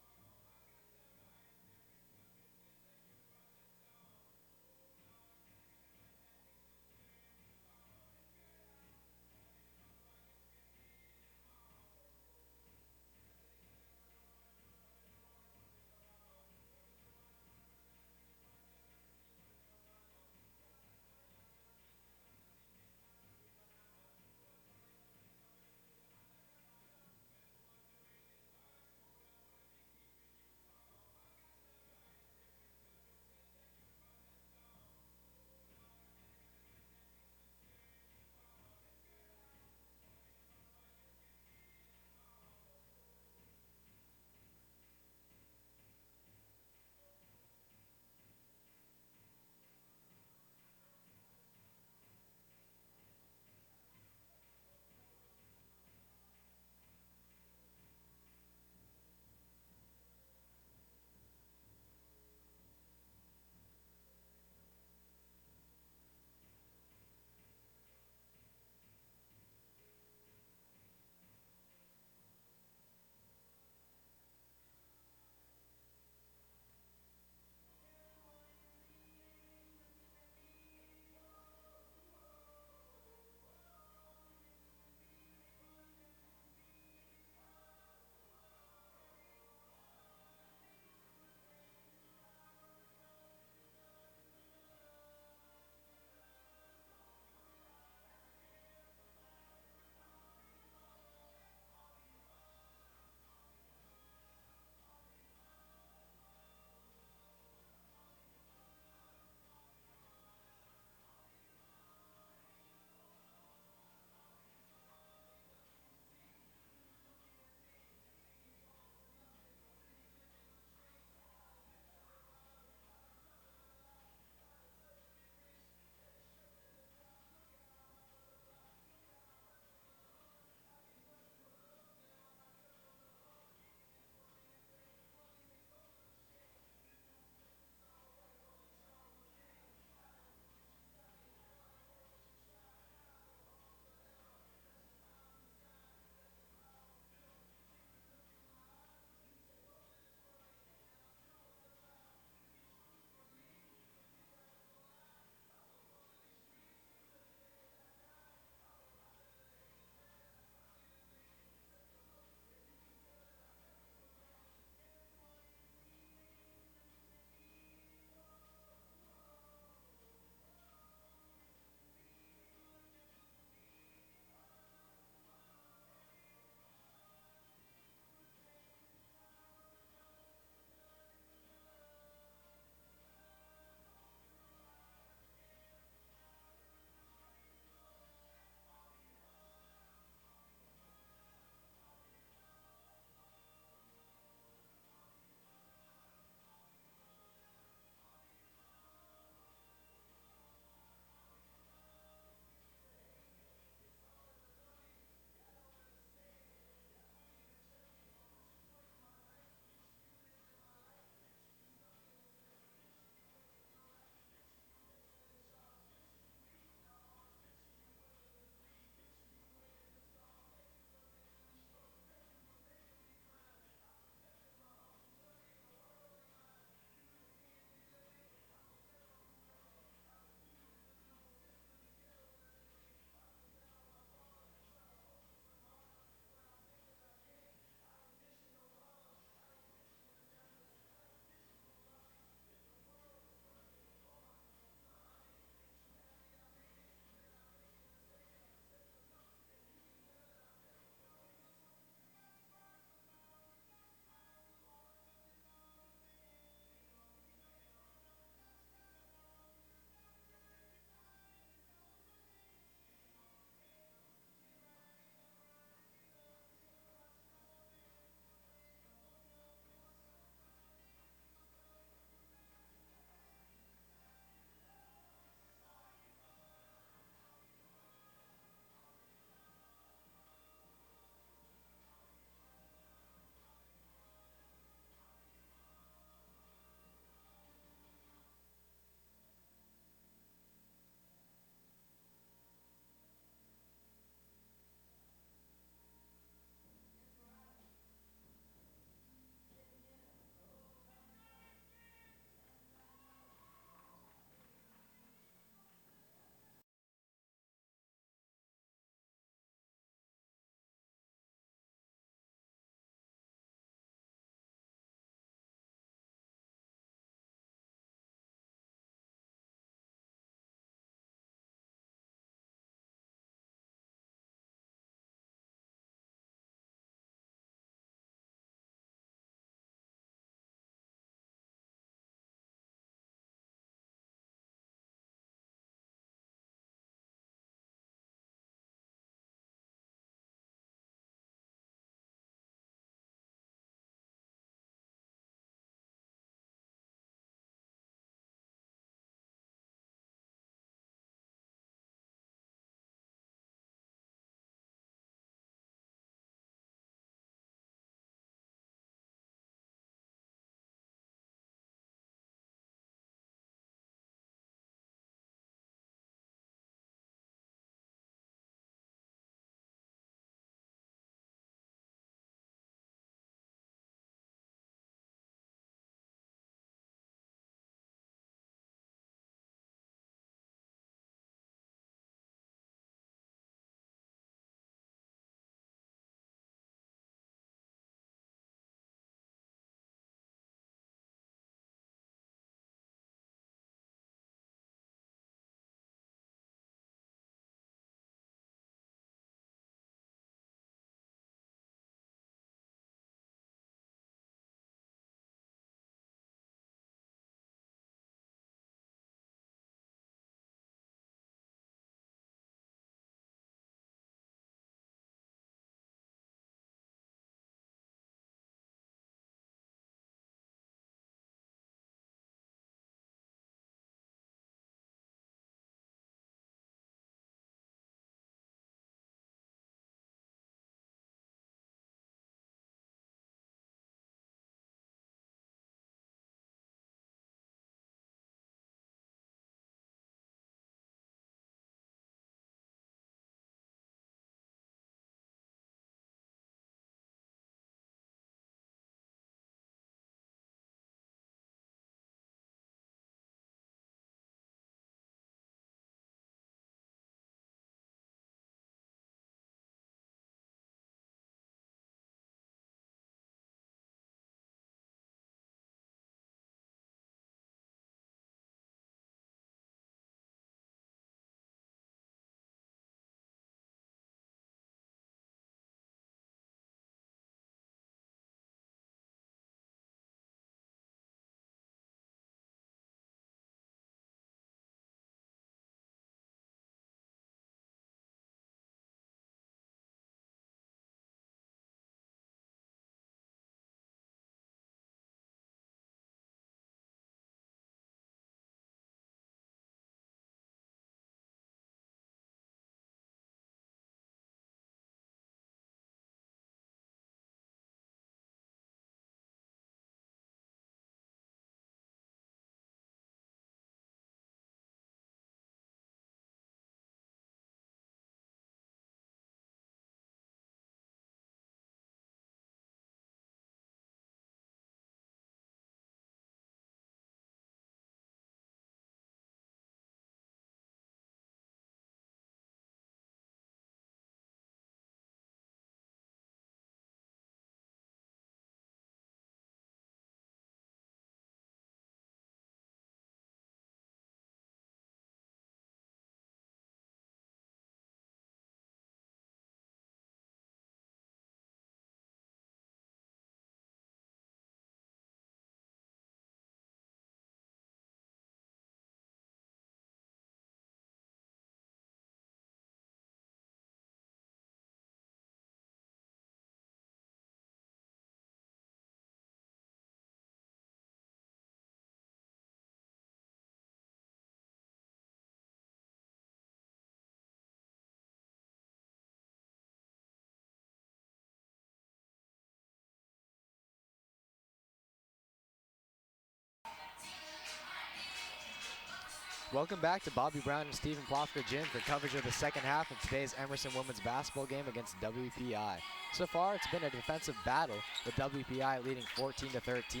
Welcome back to Bobby Brown and Stephen Plofker Gym for coverage of the second half of today's Emerson women's basketball game against WPI. So far, it's been a defensive battle, with WPI leading 14-13.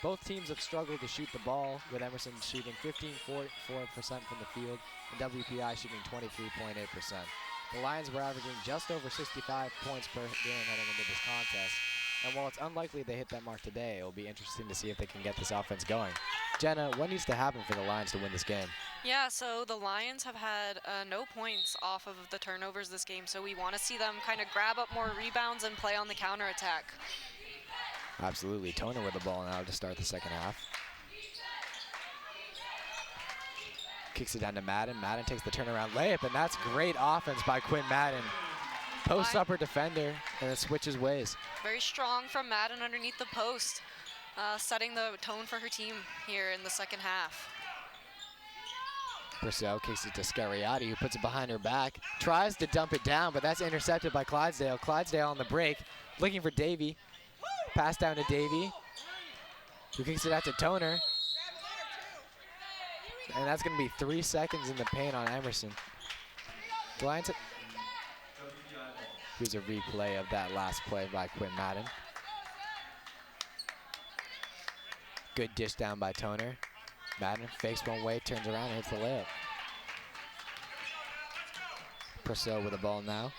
Both teams have struggled to shoot the ball, with Emerson shooting 15.4% from the field and WPI shooting 23.8%. The Lions were averaging just over 65 points per game heading into this contest. And while it's unlikely they hit that mark today, it will be interesting to see if they can get this offense going. Jenna, what needs to happen for the Lions to win this game? Yeah, so the Lions have had no points off of the turnovers this game, so we want to see them kind of grab up more rebounds and play on the counterattack. Absolutely. Toner with the ball now to start the second half. Kicks it down to Madden. Madden takes the turnaround layup, and that's great offense by Quinn Madden. Posts up her defender, and then switches ways. Very strong from Madden underneath the post, setting the tone for her team here in the second half. Purcell kicks it to Scariati, who puts it behind her back. Tries to dump it down, but that's intercepted by Clydesdale. Clydesdale on the break, looking for Davey. Pass down to Davey, who kicks it out to Toner. And that's going to be 3 seconds in the paint on Emerson. The Lions. Here's a replay of that last play by Quinn Madden. Good dish down by Toner. Madden fakes one way, turns around, and hits the layup. Purcell with the ball now.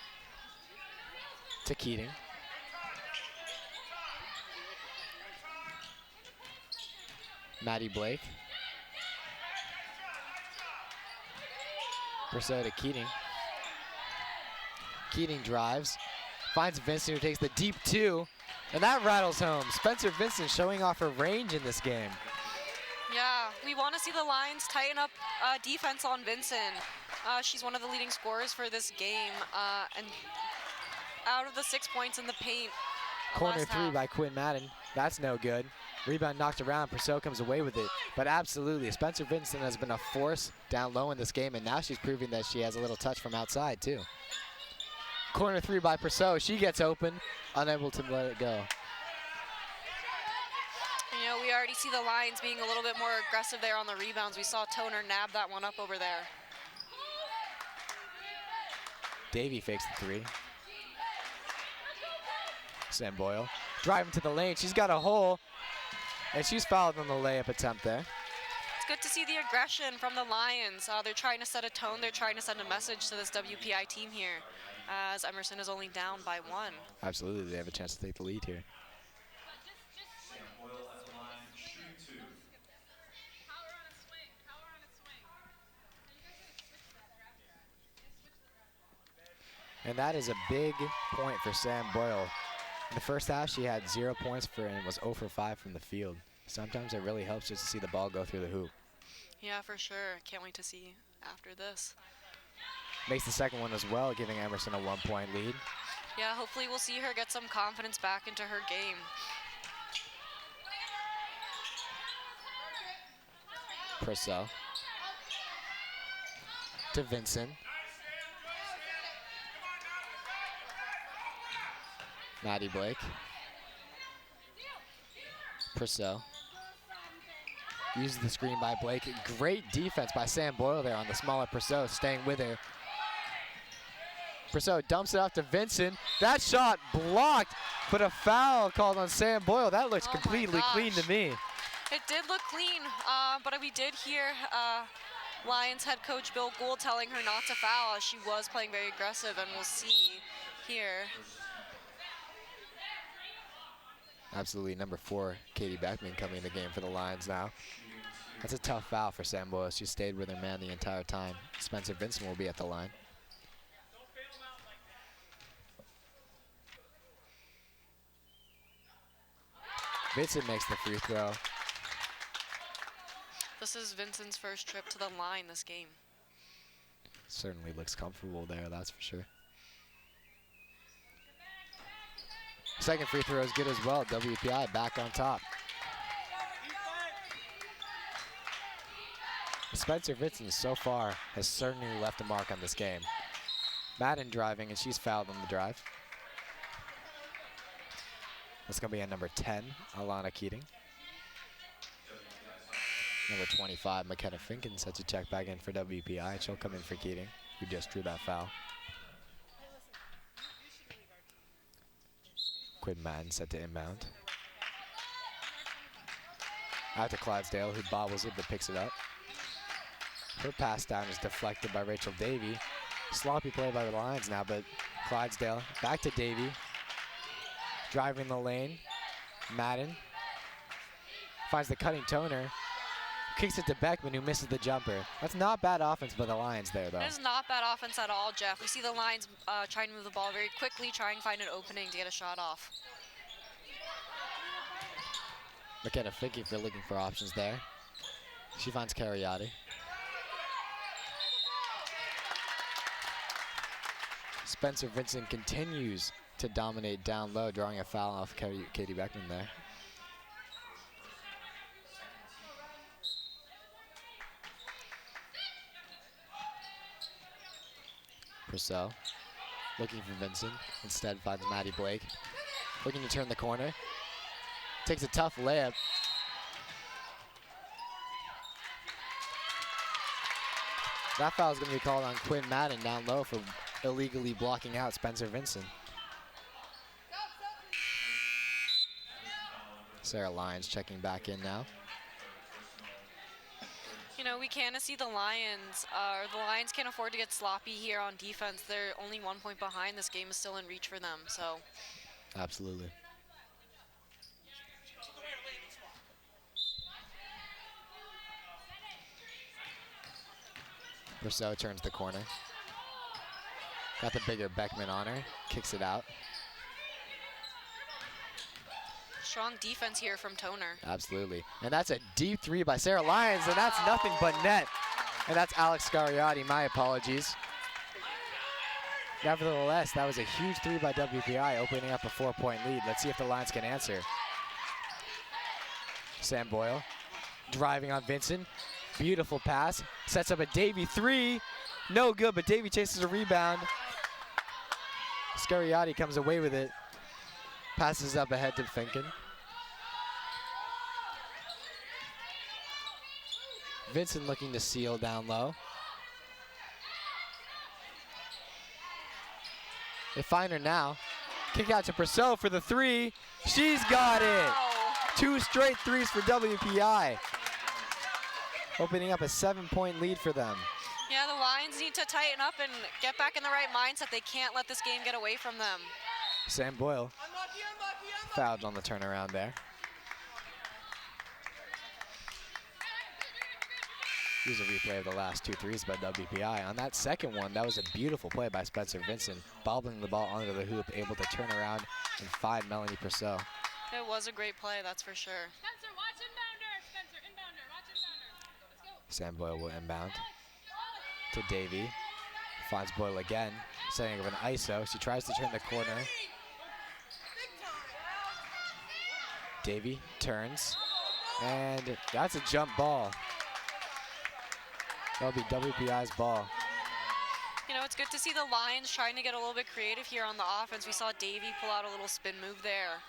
To Keating. Maddie Blake. Purcell to Keating. Keating drives, finds Vincent, who takes the deep two, and that rattles home. Spencer Vincent showing off her range in this game. Yeah, we want to see the Lions tighten up defense on Vincent. She's one of the leading scorers for this game, and out of the 6 points in the paint. Corner three by Quinn Madden. That's no good. Rebound knocked around. Purcell comes away with it. But absolutely, Spencer Vincent has been a force down low in this game, and now she's proving that she has a little touch from outside, too. Corner three by Purcell. She gets open, unable to let it go. You know, we already see the Lions being a little bit more aggressive there on the rebounds. We saw Toner nab that one up over there. Davey fakes the three. Sam Boyle driving to the lane. She's got a hole, and she's fouled on the layup attempt there. It's good to see the aggression from the Lions. They're trying to set a tone. They're trying to send a message to this WPI team here, as Emerson is only down by 1. Absolutely, they have a chance to take the lead here. And that is a big point for Sam Boyle. In the first half, she had 0 points and was 0 for 5 from the field. Sometimes it really helps just to see the ball go through the hoop. Yeah, for sure. Can't wait to see after this. Makes the second one as well, giving Emerson a 1-point lead. Yeah, hopefully we'll see her get some confidence back into her game. Purcell to Vincent. Maddie Blake. Purcell. Uses the screen by Blake. Great defense by Sam Boyle there on the smaller Purcell, staying with her. Purcell dumps it off to Vincent. That shot blocked, but a foul called on Sam Boyle. That looks completely clean to me. It did look clean, but we did hear Lions head coach Bill Gould telling her not to foul, as she was playing very aggressive, and we'll see here. Absolutely, number 4, Katie Beckman, coming in the game for the Lions now. That's a tough foul for Sam Boyle. She stayed with her man the entire time. Spencer Vincent will be at the line. Vincent makes the free throw. This is Vincent's first trip to the line this game. Certainly looks comfortable there, that's for sure. Second free throw is good as well. WPI back on top. Spencer Vincent so far has certainly left a mark on this game. Madden driving, and she's fouled on the drive. That's going to be on number 10, Alana Keating. Number 25, McKenna Finken, sets a check back in for WPI, and she'll come in for Keating, who just drew that foul. Quinn Madden set to inbound. Out to Clydesdale, who bobbles it but picks it up. Her pass down is deflected by Rachel Davey. Sloppy play by the Lions now, but Clydesdale back to Davey. Driving the lane. Madden finds the cutting Toner. Kicks it to Beckman, who misses the jumper. That's not bad offense by the Lions there, though. It is not bad offense at all, Jeff. We see the Lions trying to move the ball very quickly, trying to find an opening to get a shot off. McKenna Finken, if they're looking for options there. She finds Cariotti. Spencer Vincent continues to dominate down low, drawing a foul off Katie Beckman there. Purcell looking for Vincent. Instead finds Maddie Blake. Looking to turn the corner. Takes a tough layup. That foul is going to be called on Quinn Madden down low for illegally blocking out Spencer Vincent. Sarah Lyons checking back in now. You know, we can't see the Lions can't afford to get sloppy here on defense. They're only 1 point behind. This game is still in reach for them, so. Absolutely. Rousseau turns the corner. Got the bigger Beckman on her. Kicks it out. Strong defense here from Toner. Absolutely. And that's a deep three by Sarah Lyons, and that's nothing but net. And that's Alex Scariotti. My apologies. Nevertheless, that was a huge three by WPI, opening up a 4-point lead. Let's see if the Lions can answer. Sam Boyle driving on Vincent. Beautiful pass. Sets up a Davey three. No good, but Davey chases a rebound. Scariotti comes away with it. Passes up ahead to Finken. Vincent looking to seal down low. They find her now. Kick out to Purcell for the three. She's got it. 2 straight threes for WPI. Opening up a 7-point lead for them. Yeah, the Lions need to tighten up and get back in the right mindset. They can't let this game get away from them. Sam Boyle fouled on the turnaround there. Here's a replay of the last 2 threes by WPI. On that second one, that was a beautiful play by Spencer Vincent, bobbling the ball under the hoop, able to turn around and find Melanie Purcell. It was a great play, that's for sure. Spencer, watch inbounder. Spencer, inbounder. Watch inbounder. Let's go. Sam Boyle will inbound to Davey. Finds Boyle again, setting up an ISO. She tries to turn the corner. Davey turns, and that's a jump ball. That'll be WPI's ball. You know, it's good to see the Lions trying to get a little bit creative here on the offense. We saw Davey pull out a little spin move there.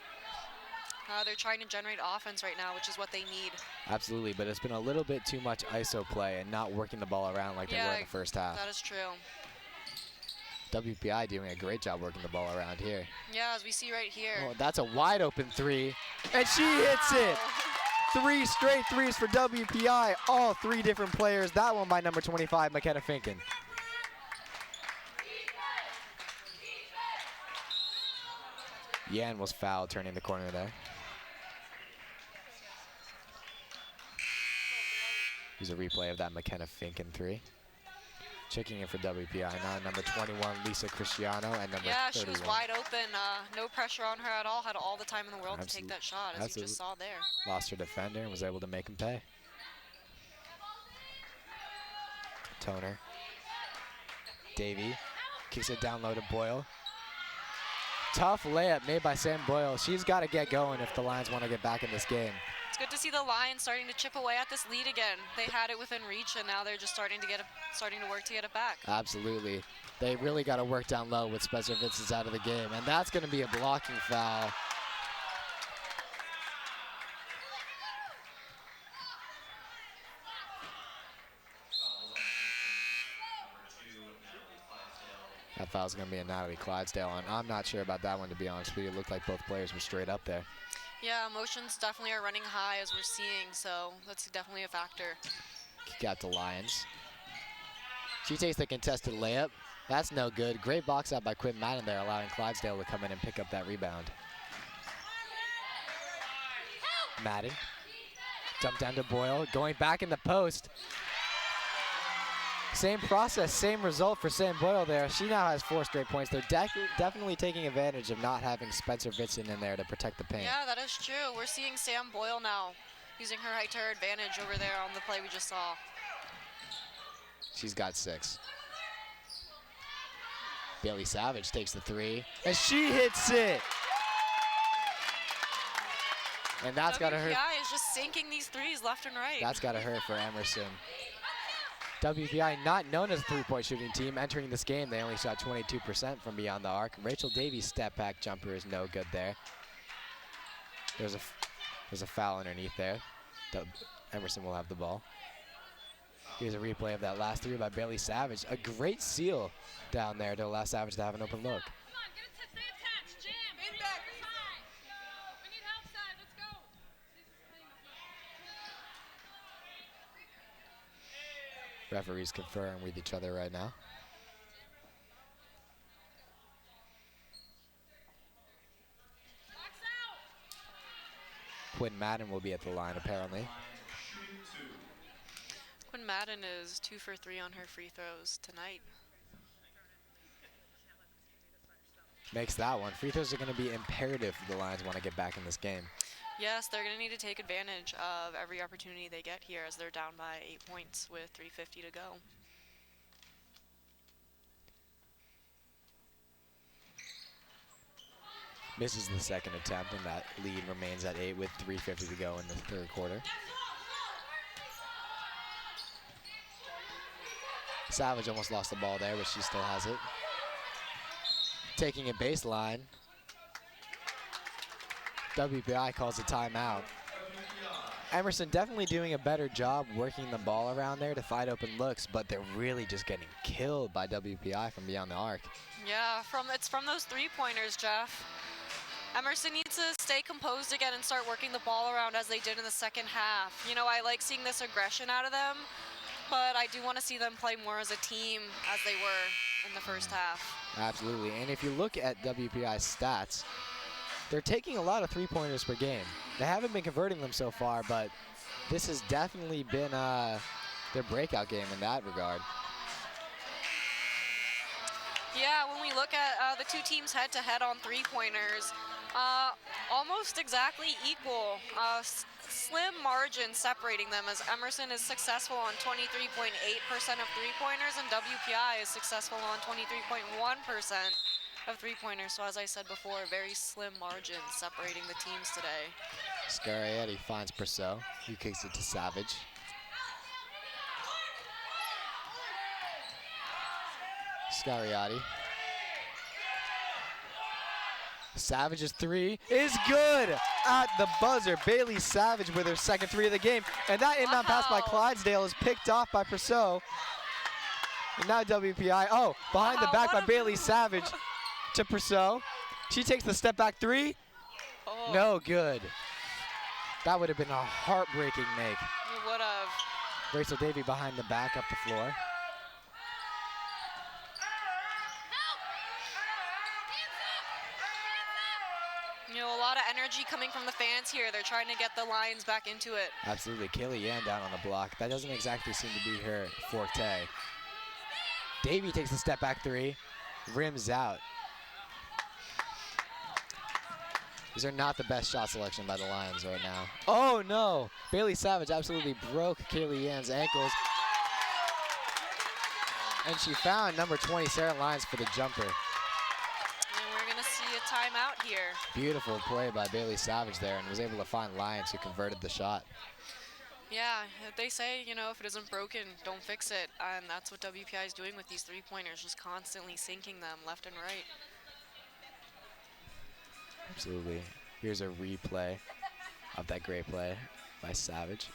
They're trying to generate offense right now, which is what they need. Absolutely, but it's been a little bit too much ISO play and not working the ball around like they were in the first half. That is true. WPI doing a great job working the ball around here. Yeah, as we see right here. Oh, that's a wide open three, and she hits it. 3 straight threes for WPI, all 3 different players. That one by number 25, McKenna Finken. Yan was fouled turning the corner there. Here's a replay of that McKenna Finken 3. Checking in for WPI now, number 21, Lisa Cristiano, and number 31. Yeah, she was wide open. No pressure on her at all. Had all the time in the world to take that shot, as you just saw there. Lost her defender and was able to make him pay. Toner. Davey kicks it down low to Boyle. Tough layup made by Sam Boyle. She's got to get going if the Lions want to get back in this game. It's good to see the Lions starting to chip away at this lead again. They had it within reach, and now they're just starting to work to get it back. Absolutely. They really got to work down low with Spencer Vincent's out of the game, and that's going to be a blocking foul. That foul's going to be a Natalie Clydesdale, and I'm not sure about that one, to be honest with you. It looked like both players were straight up there. Yeah, emotions definitely are running high as we're seeing, so that's definitely a factor. Kick out to Lyons. She takes the contested layup. That's no good. Great box out by Quinn Madden there, allowing Clydesdale to come in and pick up that rebound. Madden. Dump down to Boyle, going back in the post. Same process, same result for Sam Boyle there. She now has 4 straight points. They're definitely taking advantage of not having Spencer Vitson in there to protect the paint. Yeah, that is true. We're seeing Sam Boyle now using her height to her advantage over there on the play we just saw. She's got 6. Bailey Savage takes the 3, and she hits it. And that's got to hurt. WPI is just sinking these threes left and right. That's got to hurt for Emerson. WPI, not known as a three-point shooting team, entering this game, they only shot 22% from beyond the arc. Rachel Davies' step-back jumper is no good there. There's a foul underneath there. Emerson will have the ball. Here's a replay of that last 3 by Bailey Savage. A great seal down there to allow Savage to have an open look. Come on, stay attached, jam. In back. We need help side. Let's go. Referees conferring with each other right now. Box out. Quinn Madden will be at the line, apparently. Quinn Madden is 2 for 3 on her free throws tonight. Makes that one. Free throws are going to be imperative if the Lions want to get back in this game. Yes, they're going to need to take advantage of every opportunity they get here as they're down by 8 points with 3:50 to go. Misses the second attempt, and that lead remains at 8 with 3:50 to go in the third quarter. Savage almost lost the ball there, but she still has it. Taking it baseline. WPI calls a timeout. Emerson definitely doing a better job working the ball around there to find open looks, but they're really just getting killed by WPI from beyond the arc. Yeah, it's from those 3-pointers, Jeff. Emerson needs to stay composed again and start working the ball around as they did in the second half. You know, I like seeing this aggression out of them, but I do want to see them play more as a team as they were in the first half. Absolutely, and if you look at WPI's stats, they're taking a lot of 3-pointers per game. They haven't been converting them so far, but this has definitely been their breakout game in that regard. Yeah, when we look at the two teams head-to-head on 3-pointers, almost exactly equal. Slim margin separating them as Emerson is successful on 23.8% of 3-pointers and WPI is successful on 23.1% of 3-pointers. So as I said before, very slim margin separating the teams today. Scarietti finds Purcell, who kicks it to Savage. Scariotti. Savage's 3 is good at the buzzer. Bailey Savage with her second 3 of the game. And that inbound pass by Clydesdale is picked off by Purcell. And now WPI, behind the back by Bailey Savage to Purcell. She takes the step back 3. Oh. No good. That would have been a heartbreaking make. It would have. Rachel Davey behind the back up the floor. You know, a lot of energy coming from the fans here. They're trying to get the Lions back into it. Absolutely. Kaylee Yan down on the block. That doesn't exactly seem to be her forte. Davey takes the step back 3. Rims out. These are not the best shot selection by the Lions right now. Oh, no. Bailey Savage absolutely broke Kaylee Yan's ankles. And she found number 20, Sarah Lyons, for the jumper. And we're going to see a timeout here. Beautiful play by Bailey Savage there and was able to find Lyons, who converted the shot. Yeah, they say, you know, if it isn't broken, don't fix it. And that's what WPI is doing with these 3-pointers, just constantly sinking them left and right. Absolutely. Here's a replay of that great play by Savage.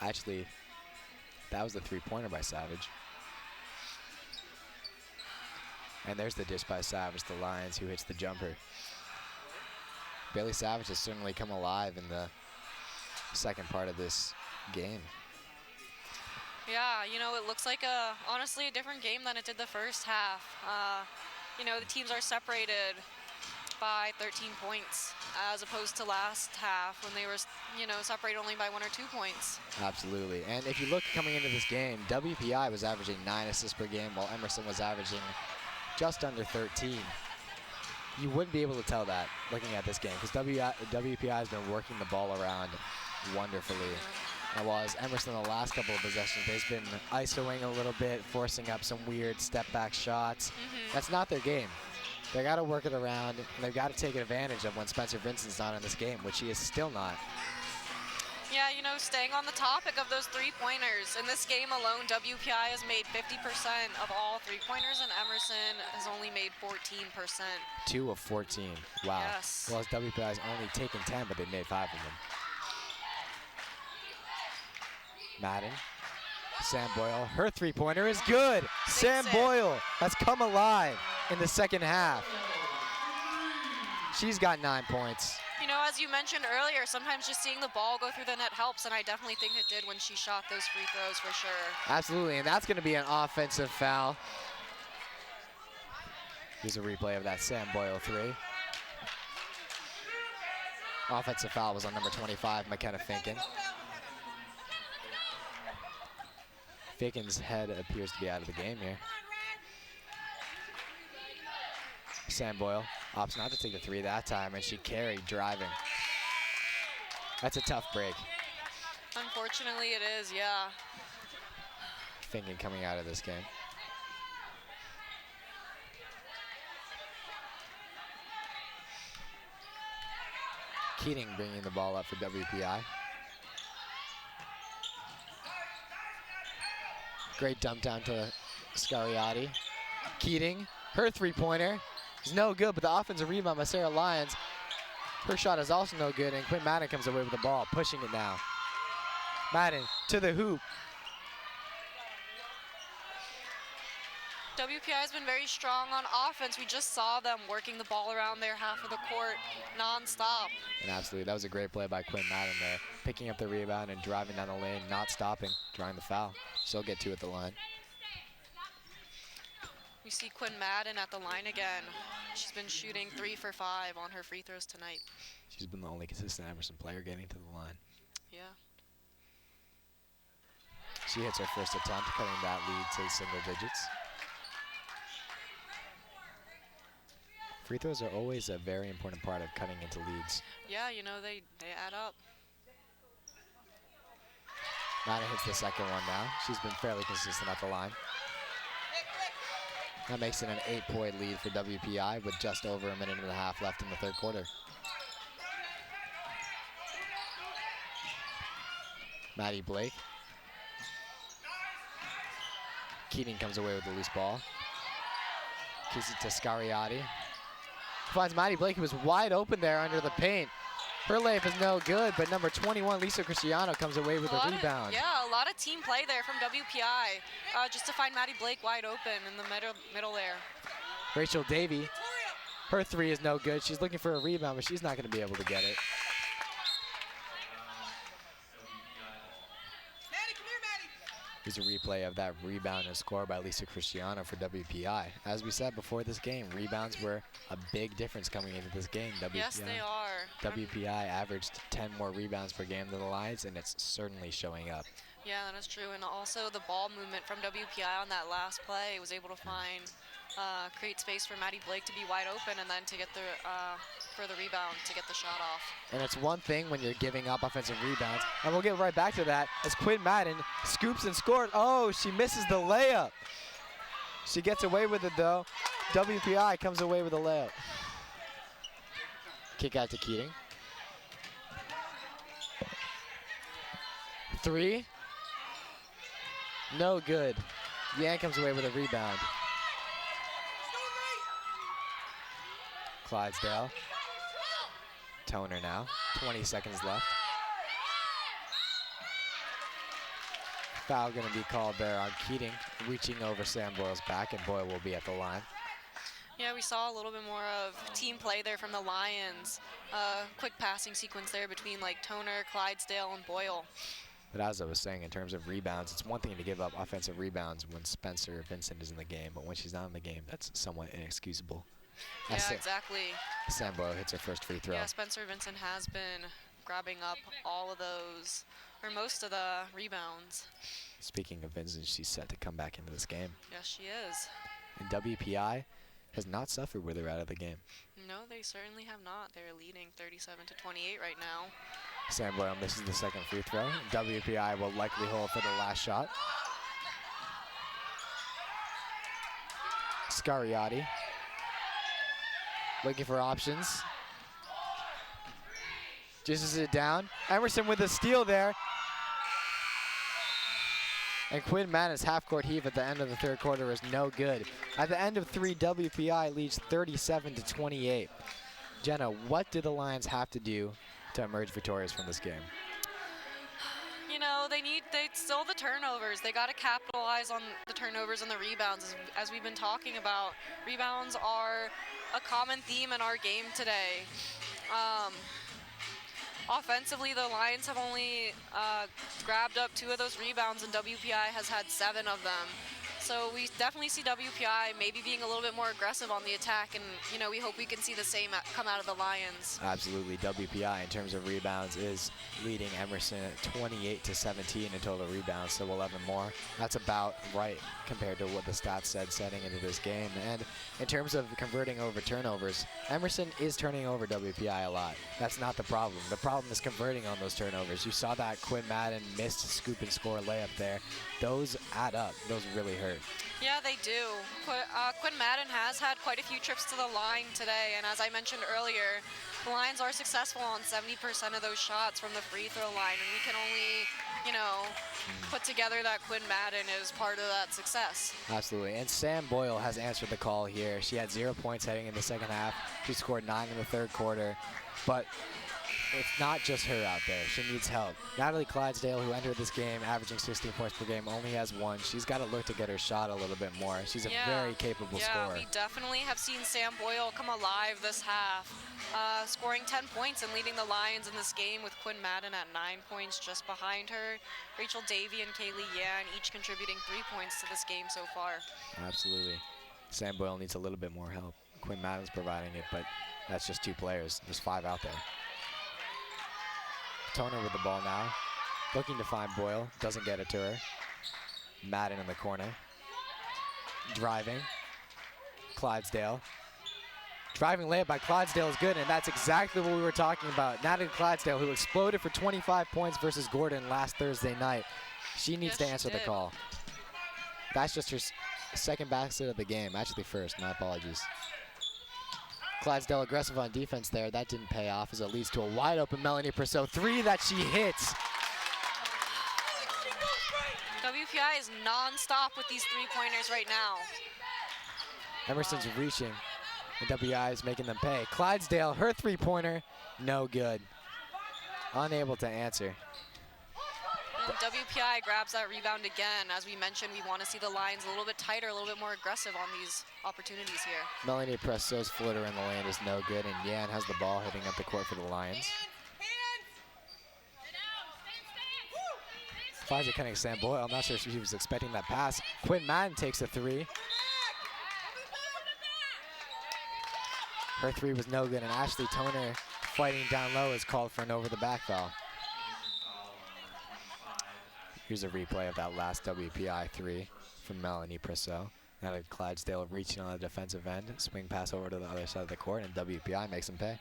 Actually, that was the 3-pointer by Savage. And there's the dish by Savage, the Lions, who hits the jumper. Bailey Savage has certainly come alive in the second part of this game. Yeah, you know, it looks like honestly a different game than it did the first half. You know, the teams are separated by 13 points as opposed to last half when they were, you know, separated only by 1 or 2 points. Absolutely. And if you look coming into this game, WPI was averaging 9 assists per game while Emerson was averaging just under 13. You wouldn't be able to tell that looking at this game because WPI has been working the ball around wonderfully. And while as Emerson the last couple of possessions, they've been ISOing a little bit, forcing up some weird step-back shots. That's not their game. They got to work it around, and they've got to take advantage of when Spencer Vincent's not in this game, which he is still not. Yeah, you know, staying on the topic of those three-pointers, in this game alone, WPI has made 50% of all three-pointers, and Emerson has only made 14%. 2 of 14. Wow. Yes. Well, as WPI has only taken 10, but they made 5 of them. Madden. Sam Boyle. Her three-pointer is good. Sam Boyle has come alive in the second half. She's got 9 points. You know, as you mentioned earlier, sometimes just seeing the ball go through the net helps, and I definitely think it did when she shot those free throws for sure. Absolutely, and that's going to be an offensive foul. Here's a replay of that Sam Boyle three. Offensive foul was on number 25, McKenna Finken. Finken's head appears to be out of the game here. Sam Boyle opts not to take the three that time, and she carried driving. That's a tough break. Unfortunately, it is, yeah. Finken coming out of this game. Keating bringing the ball up for WPI. Great dump down to Scariati. Keating, her three-pointer is no good, but the offensive rebound by Sarah Lyons. Her shot is also no good, and Quinn Madden comes away with the ball, pushing it now. Madden to the hoop. WPI has been very strong on offense. We just saw them working the ball around their half of the court non-stop. And absolutely, that was a great play by Quinn Madden there, picking up the rebound and driving down the lane, not stopping, drawing the foul. She'll get 2 at the line. We see Quinn Madden at the line again. She's been shooting 3 for 5 on her free throws tonight. She's been the only consistent Emerson player getting to the line. Yeah. She hits her first attempt, cutting that lead to single digits. Free throws are always a very important part of cutting into leads. Yeah, you know, they add up. Madden hits the second one now. She's been fairly consistent at the line. That makes it an 8-point lead for WPI with just over a minute and a half left in the third quarter. Maddie Blake. Keating comes away with the loose ball. Kicks it to Scariati. Finds Maddie Blake, who was wide open there under the paint. Her layup is no good, but number 21, Lisa Cristiano, comes away with a rebound. Yeah, a lot of team play there from WPI, just to find Maddie Blake wide open in the middle there. Rachel Davey, her three is no good. She's looking for a rebound, but she's not going to be able to get it. Here's a replay of that rebound and score by Lisa Cristiano for WPI. As we said before this game, rebounds were a big difference coming into this game. Yes, they are. WPI averaged 10 more rebounds per game than the Lions, and it's certainly showing up. Yeah, that is true. And also the ball movement from WPI on that last play was able to create space for Maddie Blake to be wide open and then to get for the rebound to get the shot off. And it's one thing when you're giving up offensive rebounds, and we'll get right back to that as Quinn Madden scoops and scores. Oh, she misses the layup. She gets away with it though. WPI comes away with a layup. Kick out to Keating. 3. No good. Yan comes away with a rebound. Clydesdale. Toner now. 20 seconds left. Foul going to be called there on Keating, reaching over Sam Boyle's back, and Boyle will be at the line. Yeah, we saw a little bit more of team play there from the Lions. Quick passing sequence there between like Toner, Clydesdale, and Boyle. But as I was saying, in terms of rebounds, it's one thing to give up offensive rebounds when Spencer Vincent is in the game, but when she's not in the game, that's somewhat inexcusable. Yeah, exactly. Sam Boyle hits her first free throw. Yeah, Spencer Vincent has been grabbing up all of those, or most of the rebounds. Speaking of Vincent, she's set to come back into this game. Yes, she is. And WPI has not suffered with her out of the game. No, they certainly have not. They're leading 37-28 right now. Sam Boyle misses the second free throw. WPI will likely hold for the last shot. Scariati looking for options. Jizzes it down. Emerson with the steal there. And Quinn Madden's half-court heave at the end of the third quarter is no good. At the end of 3, WPI leads 37-28. Jenna, what do the Lions have to do to emerge victorious from this game? You know, they still the turnovers. They got to capitalize on the turnovers and the rebounds. As we've been talking about, rebounds are a common theme in our game today. Offensively, the Lions have only grabbed up 2 of those rebounds, and WPI has had 7 of them. So we definitely see WPI maybe being a little bit more aggressive on the attack, and you know, we hope we can see the same come out of the Lions. Absolutely. WPI in terms of rebounds is leading Emerson at 28-17 in total rebounds, so 11 more. That's about right compared to what the stats said setting into this game. And in terms of converting over turnovers, Emerson is turning over WPI a lot. That's not the problem. The problem is converting on those turnovers. You saw that Quinn Madden missed scoop and score layup there. Those add up. Those really hurt. Yeah, they do. Quinn Madden has had quite a few trips to the line today, and as I mentioned earlier, the Lions are successful on 70% of those shots from the free throw line, and we can only, you know, put together that Quinn Madden is part of that success. Absolutely, and Sam Boyle has answered the call here. She had 0 points heading in the second half. She scored 9 in the third quarter, but it's not just her out there. She needs help. Natalie Clydesdale, who entered this game averaging 16 points per game, only has 1. She's got to look to get her shot a little bit more. She's a very capable scorer. Yeah, we definitely have seen Sam Boyle come alive this half, scoring 10 points and leading the Lions in this game with Quinn Madden at 9 points just behind her. Rachel Davey and Kaylee Yan each contributing 3 points to this game so far. Absolutely. Sam Boyle needs a little bit more help. Quinn Madden's providing it, but that's just 2 players. There's 5 out there. Toner with the ball now, looking to find Boyle, doesn't get it to her. Madden in the corner, driving, Clydesdale. Driving layup by Clydesdale is good, and that's exactly what we were talking about. Natalie Clydesdale, who exploded for 25 points versus Gordon last Thursday night. She needs to answer the call. That's just her second basket of the game, actually first, my apologies. Clydesdale aggressive on defense there. That didn't pay off as it leads to a wide open Melanie Purcell 3 that she hits. WPI is non-stop with these 3-pointers right now. Emerson's reaching, and WPI is making them pay. Clydesdale, her 3-pointer, no good. Unable to answer. And WPI grabs that rebound again. As we mentioned, we want to see the Lions a little bit tighter, a little bit more aggressive on these opportunities here. Melanie Presso's footer in the lane is no good, and Yan has the ball hitting up the court for the Lions. Finds it cutting Sam Boyle. I'm not sure if she was expecting that pass. Quinn Madden takes a 3. Her 3 was no good, and Ashley Toner fighting down low is called for an over-the-back foul. Here's a replay of that last WPI 3 from Melanie Purcell. Now Clydesdale reaching on the defensive end, swing pass over to the other side of the court, and WPI makes him pay.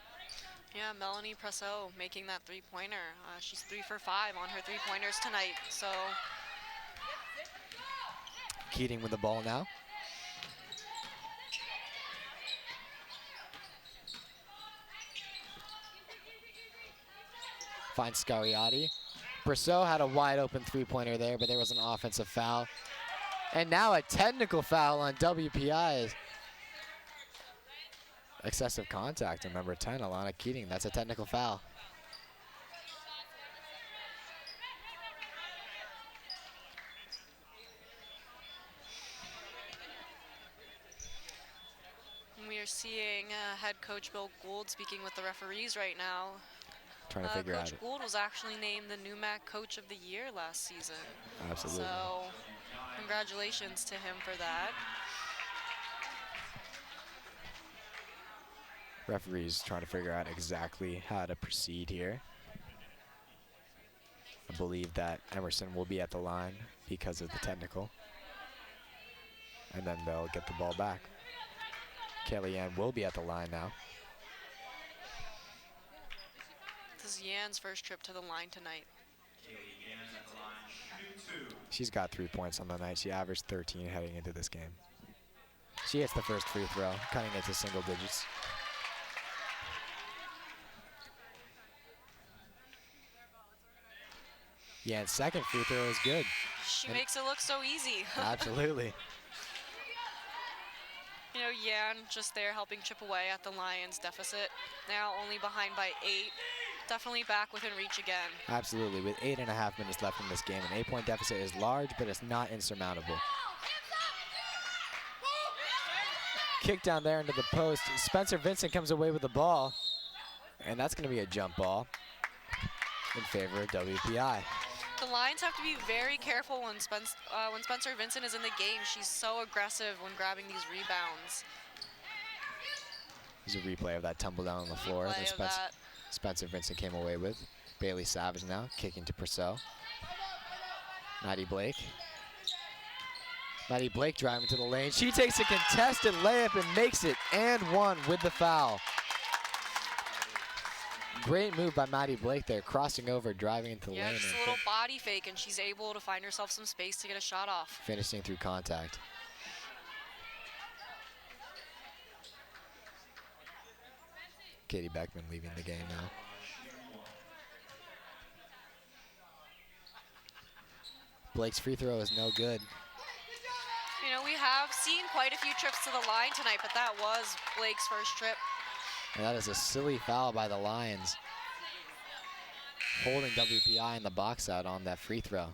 Yeah, Melanie Purcell making that 3-pointer. She's 3 for 5 on her 3-pointers tonight. So Keating with the ball now. Finds Scariati. Purcell had a wide open 3-pointer there, but there was an offensive foul. And now a technical foul on WPI. Excessive contact on number 10, Alana Keating. That's a technical foul. you're seeing head coach Bill Gould speaking with the referees right now. Trying to figure out Coach it. Gould was actually named the NUMAC Coach of the Year last season. Absolutely. So, congratulations to him for that. Referees trying to figure out exactly how to proceed here. I believe that Emerson will be at the line because of the technical. And then they'll get the ball back. Kellyanne will be at the line now. This is Yan's first trip to the line tonight. She's got 3 points on the night. She averaged 13 heading into this game. She hits the first free throw, cutting it to single digits. Yan's second free throw is good. She makes it look so easy. Absolutely. You know, Yan just there helping chip away at the Lions' deficit. Now only behind by 8. Definitely back within reach again. Absolutely. With 8.5 minutes left in this game, an 8-point deficit is large, but it's not insurmountable. Kick down there into the post. Spencer Vincent comes away with the ball, and that's going to be a jump ball in favor of WPI. The Lions have to be very careful when Spencer Vincent is in the game. She's so aggressive when grabbing these rebounds. There's a replay of that tumble down on the floor that Spencer Vincent came away with. Bailey Savage now kicking to Purcell. Maddie Blake. Maddie Blake driving to the lane. She takes a contested layup and makes it and one with the foul. Great move by Maddie Blake there, crossing over, driving into the lane. Yeah, just a little body fake, and she's able to find herself some space to get a shot off. Finishing through contact. Katie Beckman leaving the game now. Blake's free throw is no good. You know, we have seen quite a few trips to the line tonight, but that was Blake's first trip. And that is a silly foul by the Lions, holding WPI in the box out on that free throw.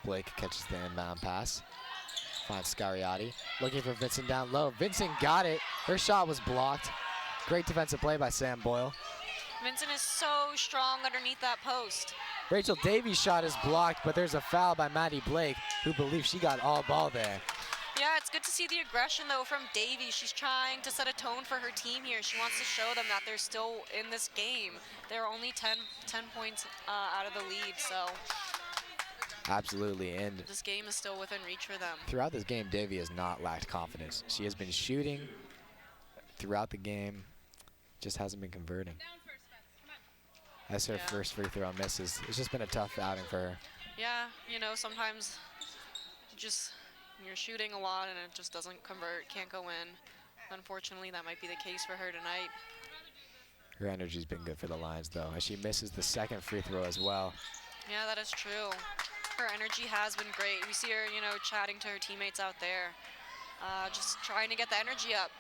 Blake catches the inbound pass. Finds Scariati. Looking for Vincent down low. Vincent got it. Her shot was blocked. Great defensive play by Sam Boyle. Vincent is so strong underneath that post. Rachel Davies' shot is blocked, but there's a foul by Maddie Blake, who believes she got all ball there. Yeah, it's good to see the aggression, though, from Davies. She's trying to set a tone for her team here. She wants to show them that they're still in this game. They're only 10 points out of the lead, so Absolutely, and this game is still within reach for them. throughout this game, Davy has not lacked confidence. She has been shooting throughout the game, just hasn't been converting. That's her first free throw misses. It's just been a tough outing for her. Yeah, you know, sometimes you're shooting a lot and it just doesn't convert, can't go in. Unfortunately, that might be the case for her tonight. Her energy's been good for the Lions, though, as she misses the second free throw as well. Yeah, that is true. Her energy has been great. We see her, you know, chatting to her teammates out there, just trying to get the energy up.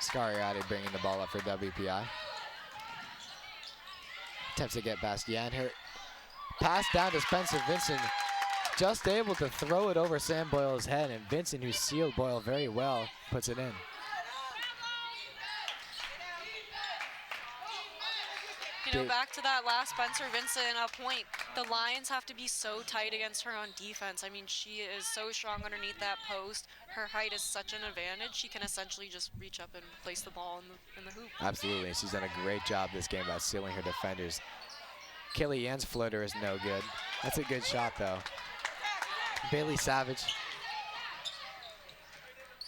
Scariati bringing the ball up for WPI. Attempts to get past Yan. Her pass down to Spencer Vincent. Just able to throw it over Sam Boyle's head, and Vincent, who sealed Boyle very well, puts it in. You know, back to that last Spencer Vincent point, the Lions have to be so tight against her on defense. I mean, she is so strong underneath that post. Her height is such an advantage. She can essentially just reach up and place the ball in the hoop. Absolutely. She's done a great job this game about sealing her defenders. Kelly Yann's floater is no good. That's a good shot, though. Bailey Savage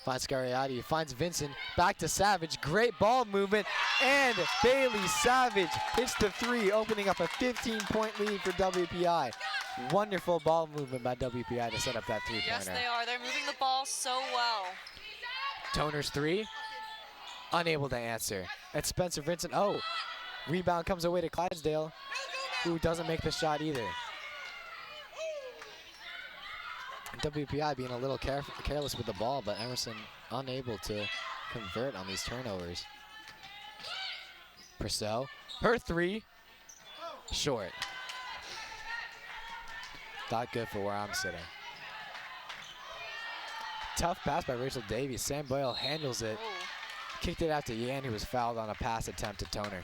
finds Scariati, finds Vincent, back to Savage, great ball movement, and Bailey Savage hits the three, opening up a 15-point lead for WPI. Wonderful ball movement by WPI to set up that three-pointer. Yes, they are. They're moving the ball so well. Toner's three, unable to answer. It's Spencer Vincent. Oh, rebound comes away to Clydesdale, who doesn't make the shot either. WPI being a little careless with the ball, but Emerson unable to convert on these turnovers. Purcell, her three, short. Not good for where I'm sitting. Tough pass by Rachel Davies. Sam Boyle handles it. Oh. Kicked it out to Yan, who was fouled on a pass attempt to Toner.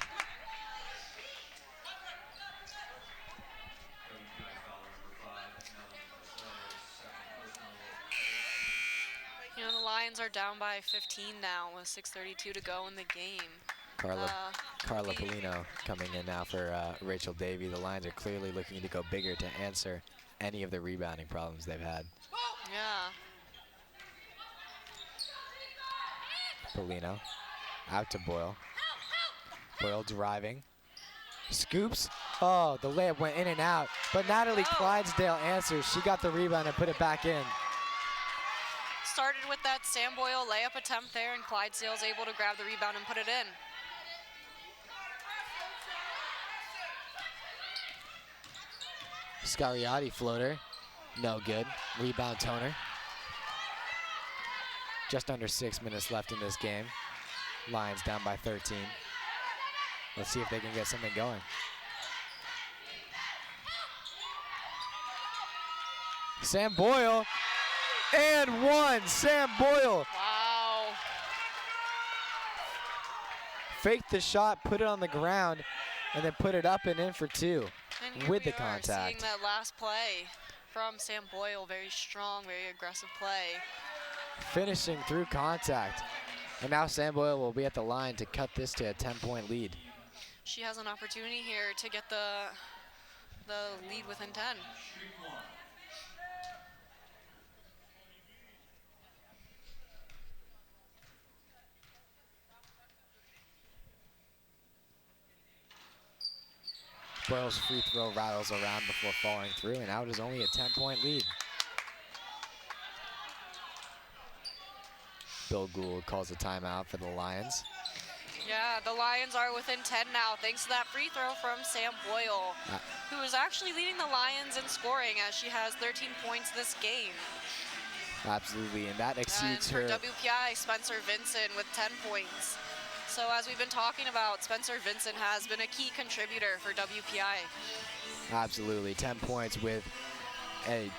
You know, the Lions are down by 15 now with 6:32 to go in the game. Carla Polino coming in now for Rachel Davey. The Lions are clearly looking to go bigger to answer any of the rebounding problems they've had. Yeah. Polino out to Boyle. Boyle driving. Scoops. Oh, the layup went in and out. But Natalie Clydesdale answers. She got the rebound and put it back in. Started with that Sam Boyle layup attempt there, and Clydesdale's able to grab the rebound and put it in. Scariati floater. No good. Rebound Toner. Just under 6 minutes left in this game. Lions down by 13. Let's see if they can get something going. Sam Boyle. And one. Sam Boyle. Wow. Faked the shot, put it on the ground, and then put it up and in for two. And here with we the are contact. seeing that last play from Sam Boyle. Very strong, very aggressive play. Finishing through contact. And now Sam Boyle will be at the line to cut this to a 10-point lead. She has an opportunity here to get the lead within 10. Boyle's free throw rattles around before falling through, and now it is only a 10-point lead. Bill Gould calls a timeout for the Lions. Yeah, the Lions are within 10 now, thanks to that free throw from Sam Boyle, who is actually leading the Lions in scoring as she has 13 points this game. Absolutely, and that exceeds and for her. WPI, Spencer Vincent with 10 points. So as we've been talking about, Spencer Vincent has been a key contributor for WPI. Absolutely, 10 points with a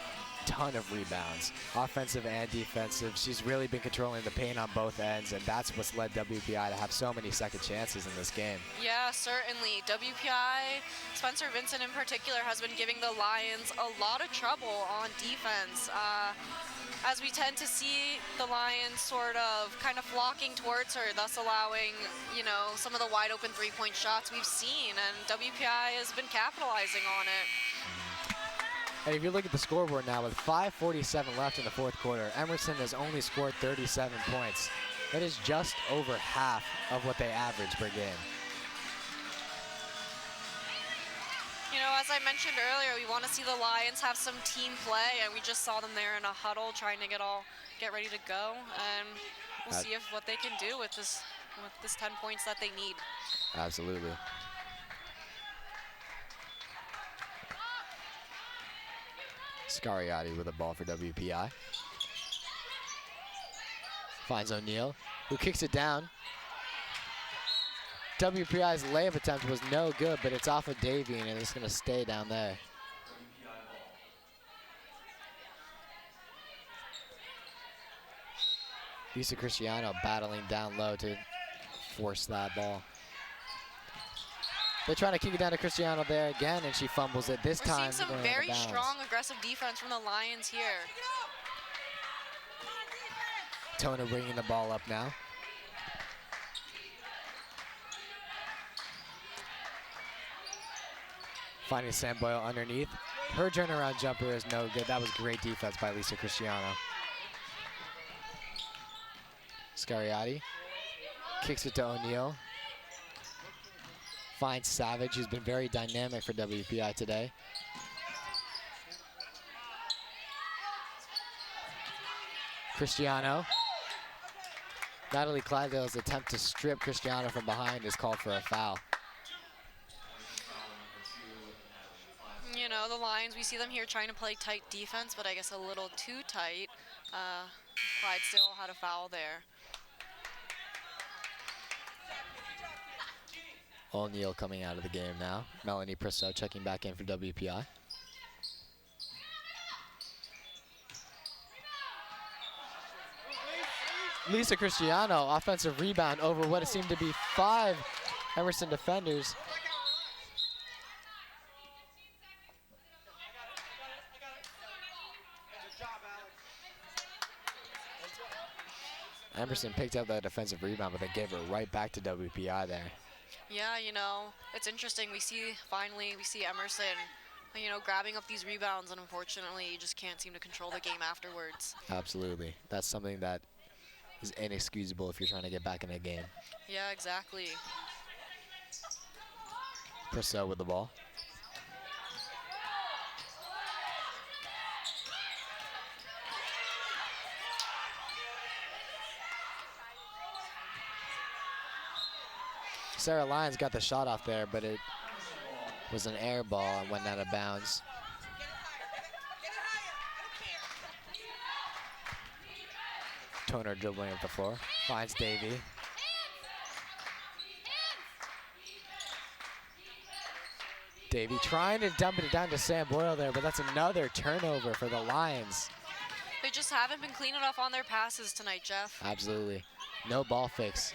ton of rebounds, offensive and defensive. She's really been controlling the paint on both ends, and that's what's led WPI to have so many second chances in this game. Yeah, certainly. WPI, Spencer Vincent in particular, has been giving the Lions a lot of trouble on defense. As we tend to see the Lions sort of kind of flocking towards her, thus allowing, you know, some of the wide open three-point shots we've seen, and WPI has been capitalizing on it. And if you look at the scoreboard now, with 5:47 left in the fourth quarter, Emerson has only scored 37 points. That is just over half of what they average per game. You know, as I mentioned earlier, we want to see the Lions have some team play, and we just saw them there in a huddle trying to get ready to go, and we'll see if what they can do with this 10 points that they need. Absolutely. Scariati with the ball for WPI. Finds O'Neal, who kicks it down. WPI's layup attempt was no good, but it's off of Davy, and it's going to stay down there. Lisa Cristiano battling down low to force that ball. They're trying to kick it down to Cristiano there again, and she fumbles it. This time, we're seeing some very strong, aggressive defense from the Lions here. Toner bringing the ball up now. Finding Sam Boyle underneath. Her turnaround jumper is no good. That was great defense by Lisa Cristiano. Scariati kicks it to O'Neal. Finds Savage, who's been very dynamic for WPI today. Cristiano. Natalie Clydesdale's attempt to strip Cristiano from behind is called for a foul. You know, the Lions, we see them here trying to play tight defense, but I guess a little too tight. Clydesdale had a foul there. O'Neal coming out of the game now. Melanie Prisseau checking back in for WPI. Lisa Cristiano, offensive rebound over what it seemed to be 5 Emerson defenders. Emerson picked up that defensive rebound, but they gave it right back to WPI there. Yeah, you know, it's interesting. Finally, we see Emerson, you know, grabbing up these rebounds, and unfortunately, you just can't seem to control the game afterwards. Absolutely. That's something that is inexcusable if you're trying to get back in a game. Yeah, exactly. Prisseau with the ball. Sarah Lyons got the shot off there, but it was an air ball and went out of bounds. Toner dribbling up the floor, finds Davy. Davy trying to dump it down to Sam Boyle there, but that's another turnover for the Lions. They just haven't been clean enough on their passes tonight, Jeff. Absolutely. No ball fix.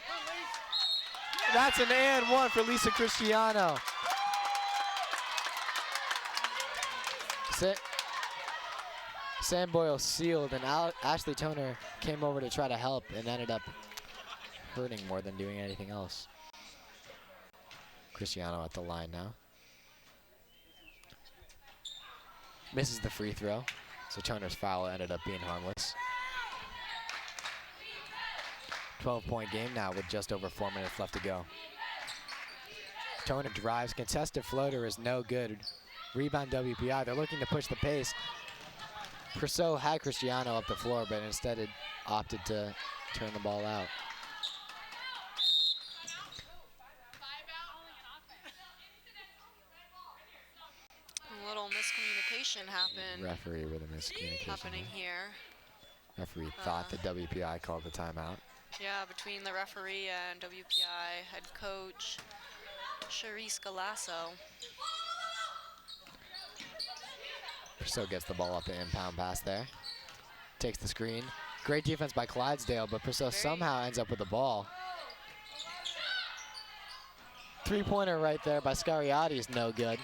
That's an and one for Lisa Cristiano. Sam Boyle sealed, and Ashley Toner came over to try to help and ended up hurting more than doing anything else. Cristiano at the line now. Misses the free throw, so Toner's foul ended up being harmless. 12-point game now with just over 4 minutes left to go. Toner drives, contested floater is no good. Rebound WPI, they're looking to push the pace. Prisseau had Cristiano up the floor, but instead it opted to turn the ball out. A little miscommunication happened. Referee with a miscommunication. Happening here. Referee thought the WPI called the timeout. Yeah, between the referee and WPI head coach Charisse Galasso. Prisseau gets the ball off the impound pass there. Takes the screen. Great defense by Clydesdale, but Prisseau somehow ends up with the ball. Three-pointer right there by Scariati is no good.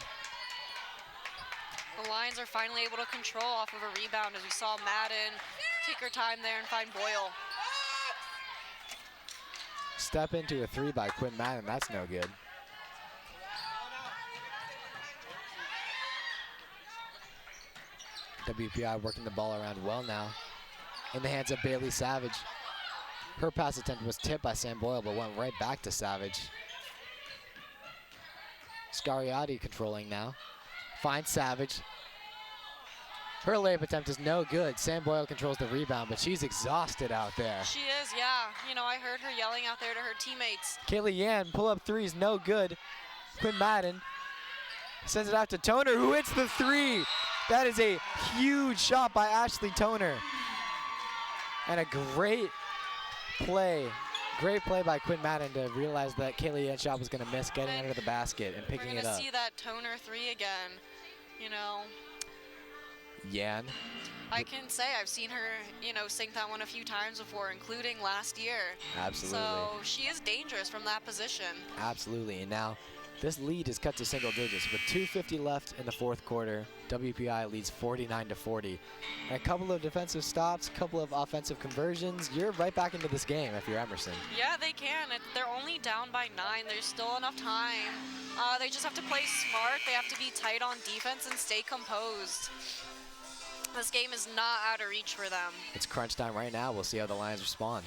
The Lions are finally able to control off of a rebound, as we saw Madden take her time there and find Boyle. Step into a three by Quinn Madden, that's no good. WPI working the ball around well now. In the hands of Bailey Savage. Her pass attempt was tipped by Sam Boyle, but went right back to Savage. Scariati controlling now. Finds Savage. Her layup attempt is no good. Sam Boyle controls the rebound, but she's exhausted out there. She is, yeah. You know, I heard her yelling out there to her teammates. Kaylee Yan, pull-up threes, no good. Quinn Madden sends it out to Toner, who hits the three. That is a huge shot by Ashley Toner. And a great play by Quinn Madden to realize that Kaylee Yan's shot was going to miss, getting under the basket and picking it up. We're going to see that Toner three again, you know. Yan. I can say I've seen her, you know, sink that one a few times before, including last year. Absolutely. So she is dangerous from that position. Absolutely. And now this lead is cut to single digits with 2:50 left in the fourth quarter. WPI leads 49-40. And a couple of defensive stops, a couple of offensive conversions. You're right back into this game if you're Emerson. Yeah, they can. They're only down by 9. There's still enough time. They just have to play smart. They have to be tight on defense and stay composed. This game is not out of reach for them. It's crunch time right now. We'll see how the Lions respond.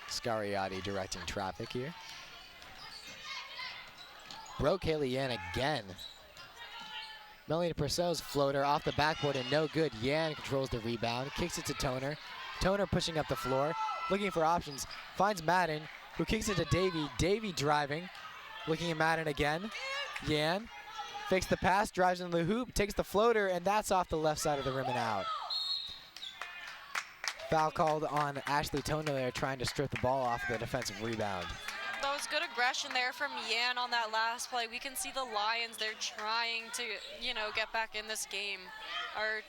Scariati directing traffic here. Broke Kaylee Yan again. Melanie Prisseau's floater off the backboard and no good. Yan controls the rebound, kicks it to Toner. Toner pushing up the floor, looking for options. Finds Madden, who kicks it to Davy. Davy driving, looking at Madden again. Yan fakes the pass, drives into the hoop, takes the floater, and that's off the left side of the rim and out. Foul called on Ashley Toner there, trying to strip the ball off the defensive rebound. That was good aggression there from Yan on that last play. We can see the Lions, they're trying to, get back in this game, or,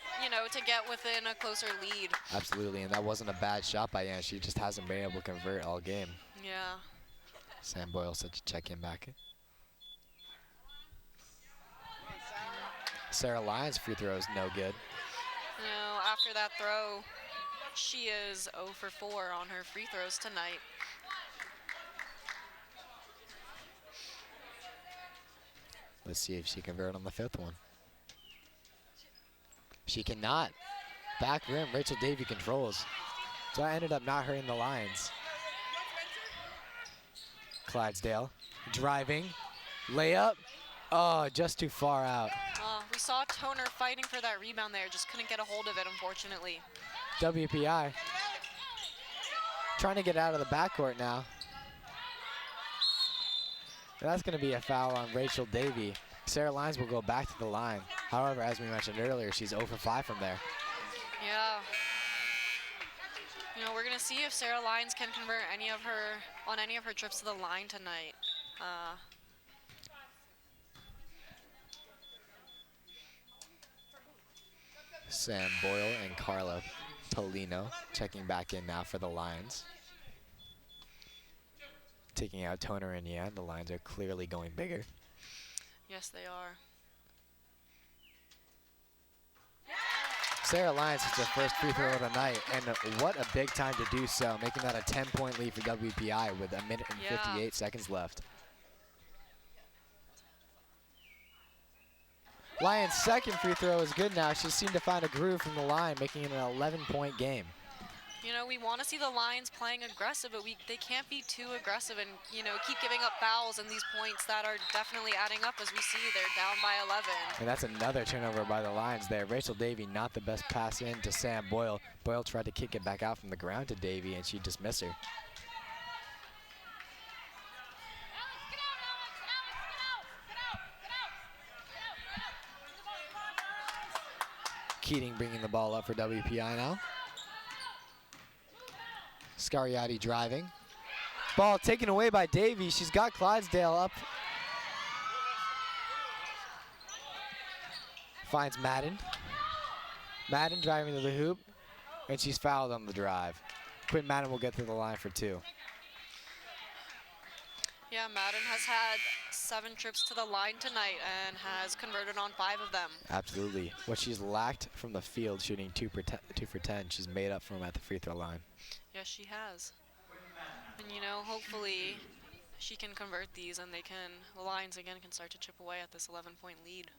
to get within a closer lead. Absolutely, and that wasn't a bad shot by Yan. She just hasn't been able to convert all game. Yeah. Sam Boyle said to check in back. Sarah Lyons' free throw is no good. After that throw, she is 0 for 4 on her free throws tonight. Let's see if she can convert on the 5th one. She cannot. Back rim, Rachel Davey controls. So I ended up not hurting the Lions. Clydesdale driving, layup. Oh, just too far out. We saw Toner fighting for that rebound there, just couldn't get a hold of it, unfortunately. WPI trying to get out of the backcourt now. And that's going to be a foul on Rachel Davey. Sarah Lyons will go back to the line. However, as we mentioned earlier, she's 0 for 5 from there. Yeah. We're going to see if Sarah Lyons can convert on any of her trips to the line tonight. Sam Boyle and Carla Polino checking back in now for the Lions. Taking out Toner and Yan. The Lions are clearly going bigger. Yes, they are. Sarah Lyons hits her first free throw of the night, and what a big time to do so, making that a 10-point lead for WPI with 1 minute and 58 seconds left. Lyons' second free throw is good now. She seemed to find a groove from the line, making it an 11-point game. We want to see the Lions playing aggressive, but they can't be too aggressive and, keep giving up fouls and these points that are definitely adding up. As we see, they're down by 11. And that's another turnover by the Lions there. Rachel Davey, not the best pass in to Sam Boyle. Boyle tried to kick it back out from the ground to Davey, and she dismissed her. Keating bringing the ball up for WPI now. Scariati driving. Ball taken away by Davey. She's got Clydesdale up. Finds Madden. Madden driving to the hoop, and she's fouled on the drive. Quinn Madden will get to the line for 2. Yeah, Madden has had 7 trips to the line tonight and has converted on 5 of them. Absolutely. What she's lacked from the field, shooting 2 for 10, she's made up from at the free throw line. Yes, she has. And hopefully she can convert these and the Lions again can start to chip away at this 11-point lead.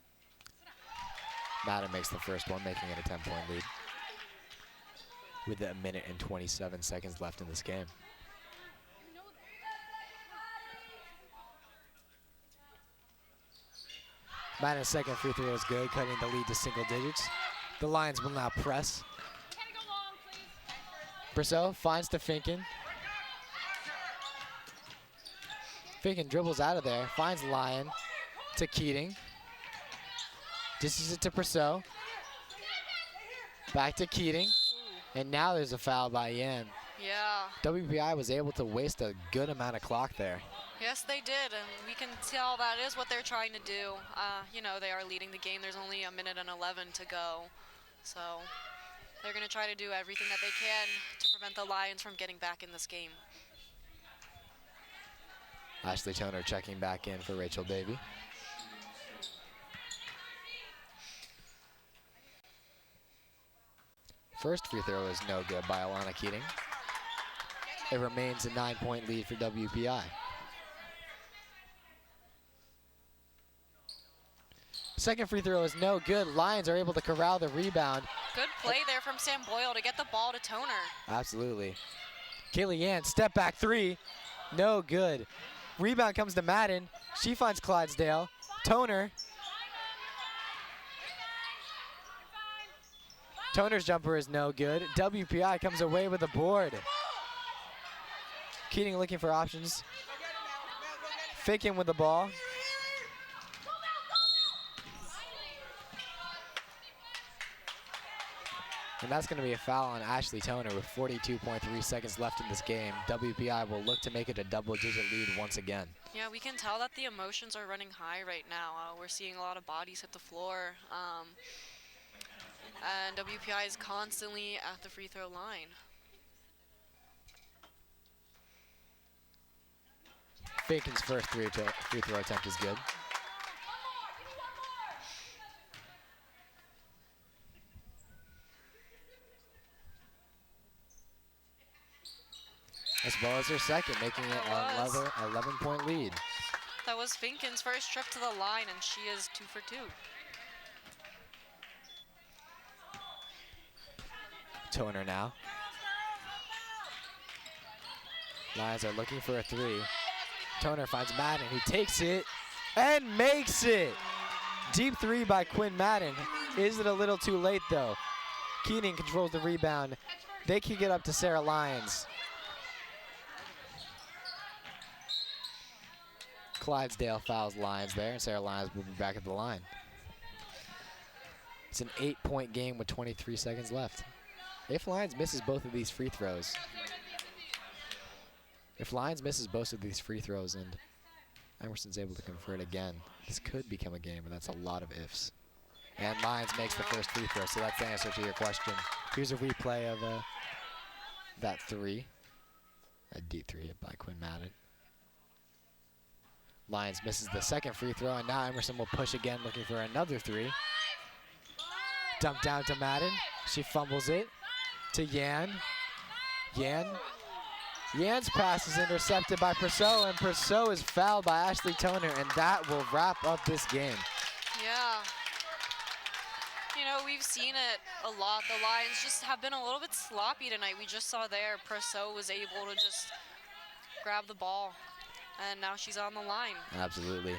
Madden makes the first one, making it a 10-point lead with 1 minute and 27 seconds left in this game. Madden's second free throw is good, cutting the lead to single digits. The Lions will now press. Brissot finds to Finken. Finken dribbles out of there, finds Lyon to Keating. Dishes it to Brissot. Back to Keating. And now there's a foul by Yan. Yeah. WPI was able to waste a good amount of clock there. Yes, they did, and we can tell that is what they're trying to do. They are leading the game. There's only 1 minute and 11 to go. So they're going to try to do everything that they can to prevent the Lions from getting back in this game. Ashley Toner checking back in for Rachel Davey. First free throw is no good by Alana Keating. It remains a 9-point lead for WPI. Second free throw is no good. Lions are able to corral the rebound. Good play there from Sam Boyle to get the ball to Toner. Absolutely. Kaylee Yan, step back 3. No good. Rebound comes to Madden. She finds Clydesdale. Toner. Toner's jumper is no good. WPI comes away with the board. Keating looking for options. Finken with the ball. And that's going to be a foul on Ashley Toner with 42.3 seconds left in this game. WPI will look to make it a double-digit lead once again. Yeah, we can tell that the emotions are running high right now. We're seeing a lot of bodies hit the floor. And WPI is constantly at the free throw line. Finken's first free throw attempt is good. As well as her second, making it an 11-point lead. That was Finken's first trip to the line, and she is 2 for 2. Toner now. Lions are looking for a three. Toner finds Madden, who takes it and makes it. Deep three by Quinn Madden. Is it a little too late, though? Keating controls the rebound. They kick it up to Sarah Lyons. Clydesdale fouls Lyons there, and Sarah Lyons will be back at the line. It's an 8-point game with 23 seconds left. If Lyons misses both of these free throws, and Emerson's able to convert again, this could become a game, but that's a lot of ifs. And Lyons makes the first free throw, so that's the answer to your question. Here's a replay of that three. A deep three hit by Quinn Madden. Lyons misses the second free throw, and now Emerson will push again, looking for another three. Dump down to Madden. She fumbles it to Yan. Yan's pass is intercepted by Perceau, and Perceau is fouled by Ashley Toner, and that will wrap up this game. Yeah. You know, we've seen it a lot. The Lions just have been a little bit sloppy tonight. We just saw there Perceau was able to just grab the ball, and now she's on the line. Absolutely.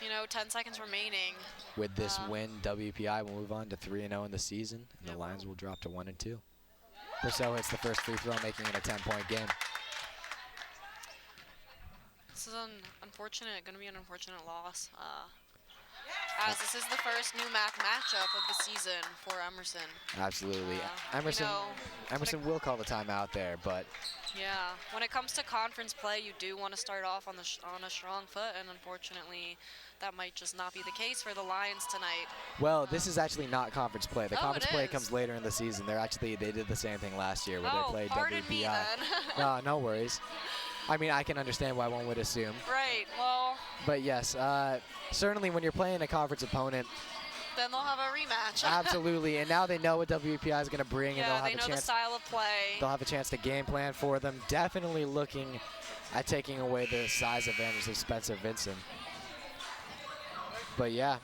You know, 10 seconds remaining. With this win, WPI will move on to 3-0 in the season, and the Lions will drop to 1-2. Perceau hits the first free throw, making it a 10-point game. This is going to be an unfortunate loss, as this is the first new MAC matchup of the season for Emerson. Absolutely. Emerson will call the timeout there, but yeah, when it comes to conference play, you do want to start off on a strong foot, and unfortunately, that might just not be the case for the Lions tonight. Well, this is actually not conference play. The conference play comes later in the season. They did the same thing last year where they played pardon WPI. Me, then. No worries. I mean, I can understand why one would assume. Right, well. But yes, certainly when you're playing a conference opponent, then they'll have a rematch. Absolutely, and now they know what WPI is going to bring, and they'll have they know the style of play. They'll have a chance to game plan for them. Definitely looking at taking away the size advantage of Spencer Vincent. But yeah,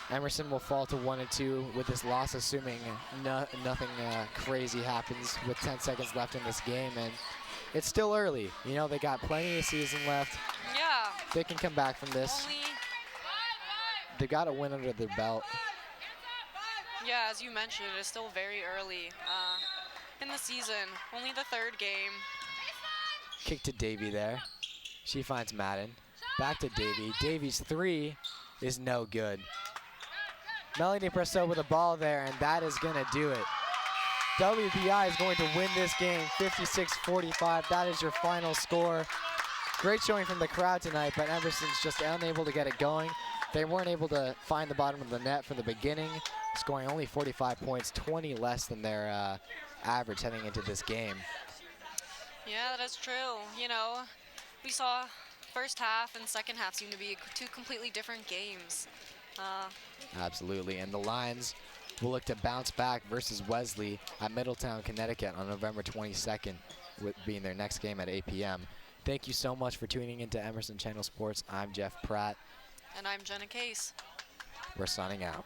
Emerson will fall to 1-2 with this loss, assuming nothing crazy happens with 10 seconds left in this game, and it's still early. You know, they got plenty of season left. Yeah. They can come back from this. They got a win under their belt. Yeah, as you mentioned, it is still very early in the season. Only the third game. Kick to Davy there. She finds Madden. Back to Davy. Davy's three is no good. Melanie Perceau with a ball there, and that is going to do it. WPI is going to win this game 56-45. That is your final score. Great showing from the crowd tonight, but Emerson's just unable to get it going. They weren't able to find the bottom of the net from the beginning, scoring only 45 points, 20 less than their average heading into this game. Yeah, that's true. You know, we saw first half and second half seem to be two completely different games. Absolutely, and the Lions will look to bounce back versus Wesley at Middletown, Connecticut on November 22nd, with being their next game at 8 p.m. Thank you so much for tuning into Emerson Channel Sports. I'm Jeff Pratt. And I'm Jenna Case. We're signing out.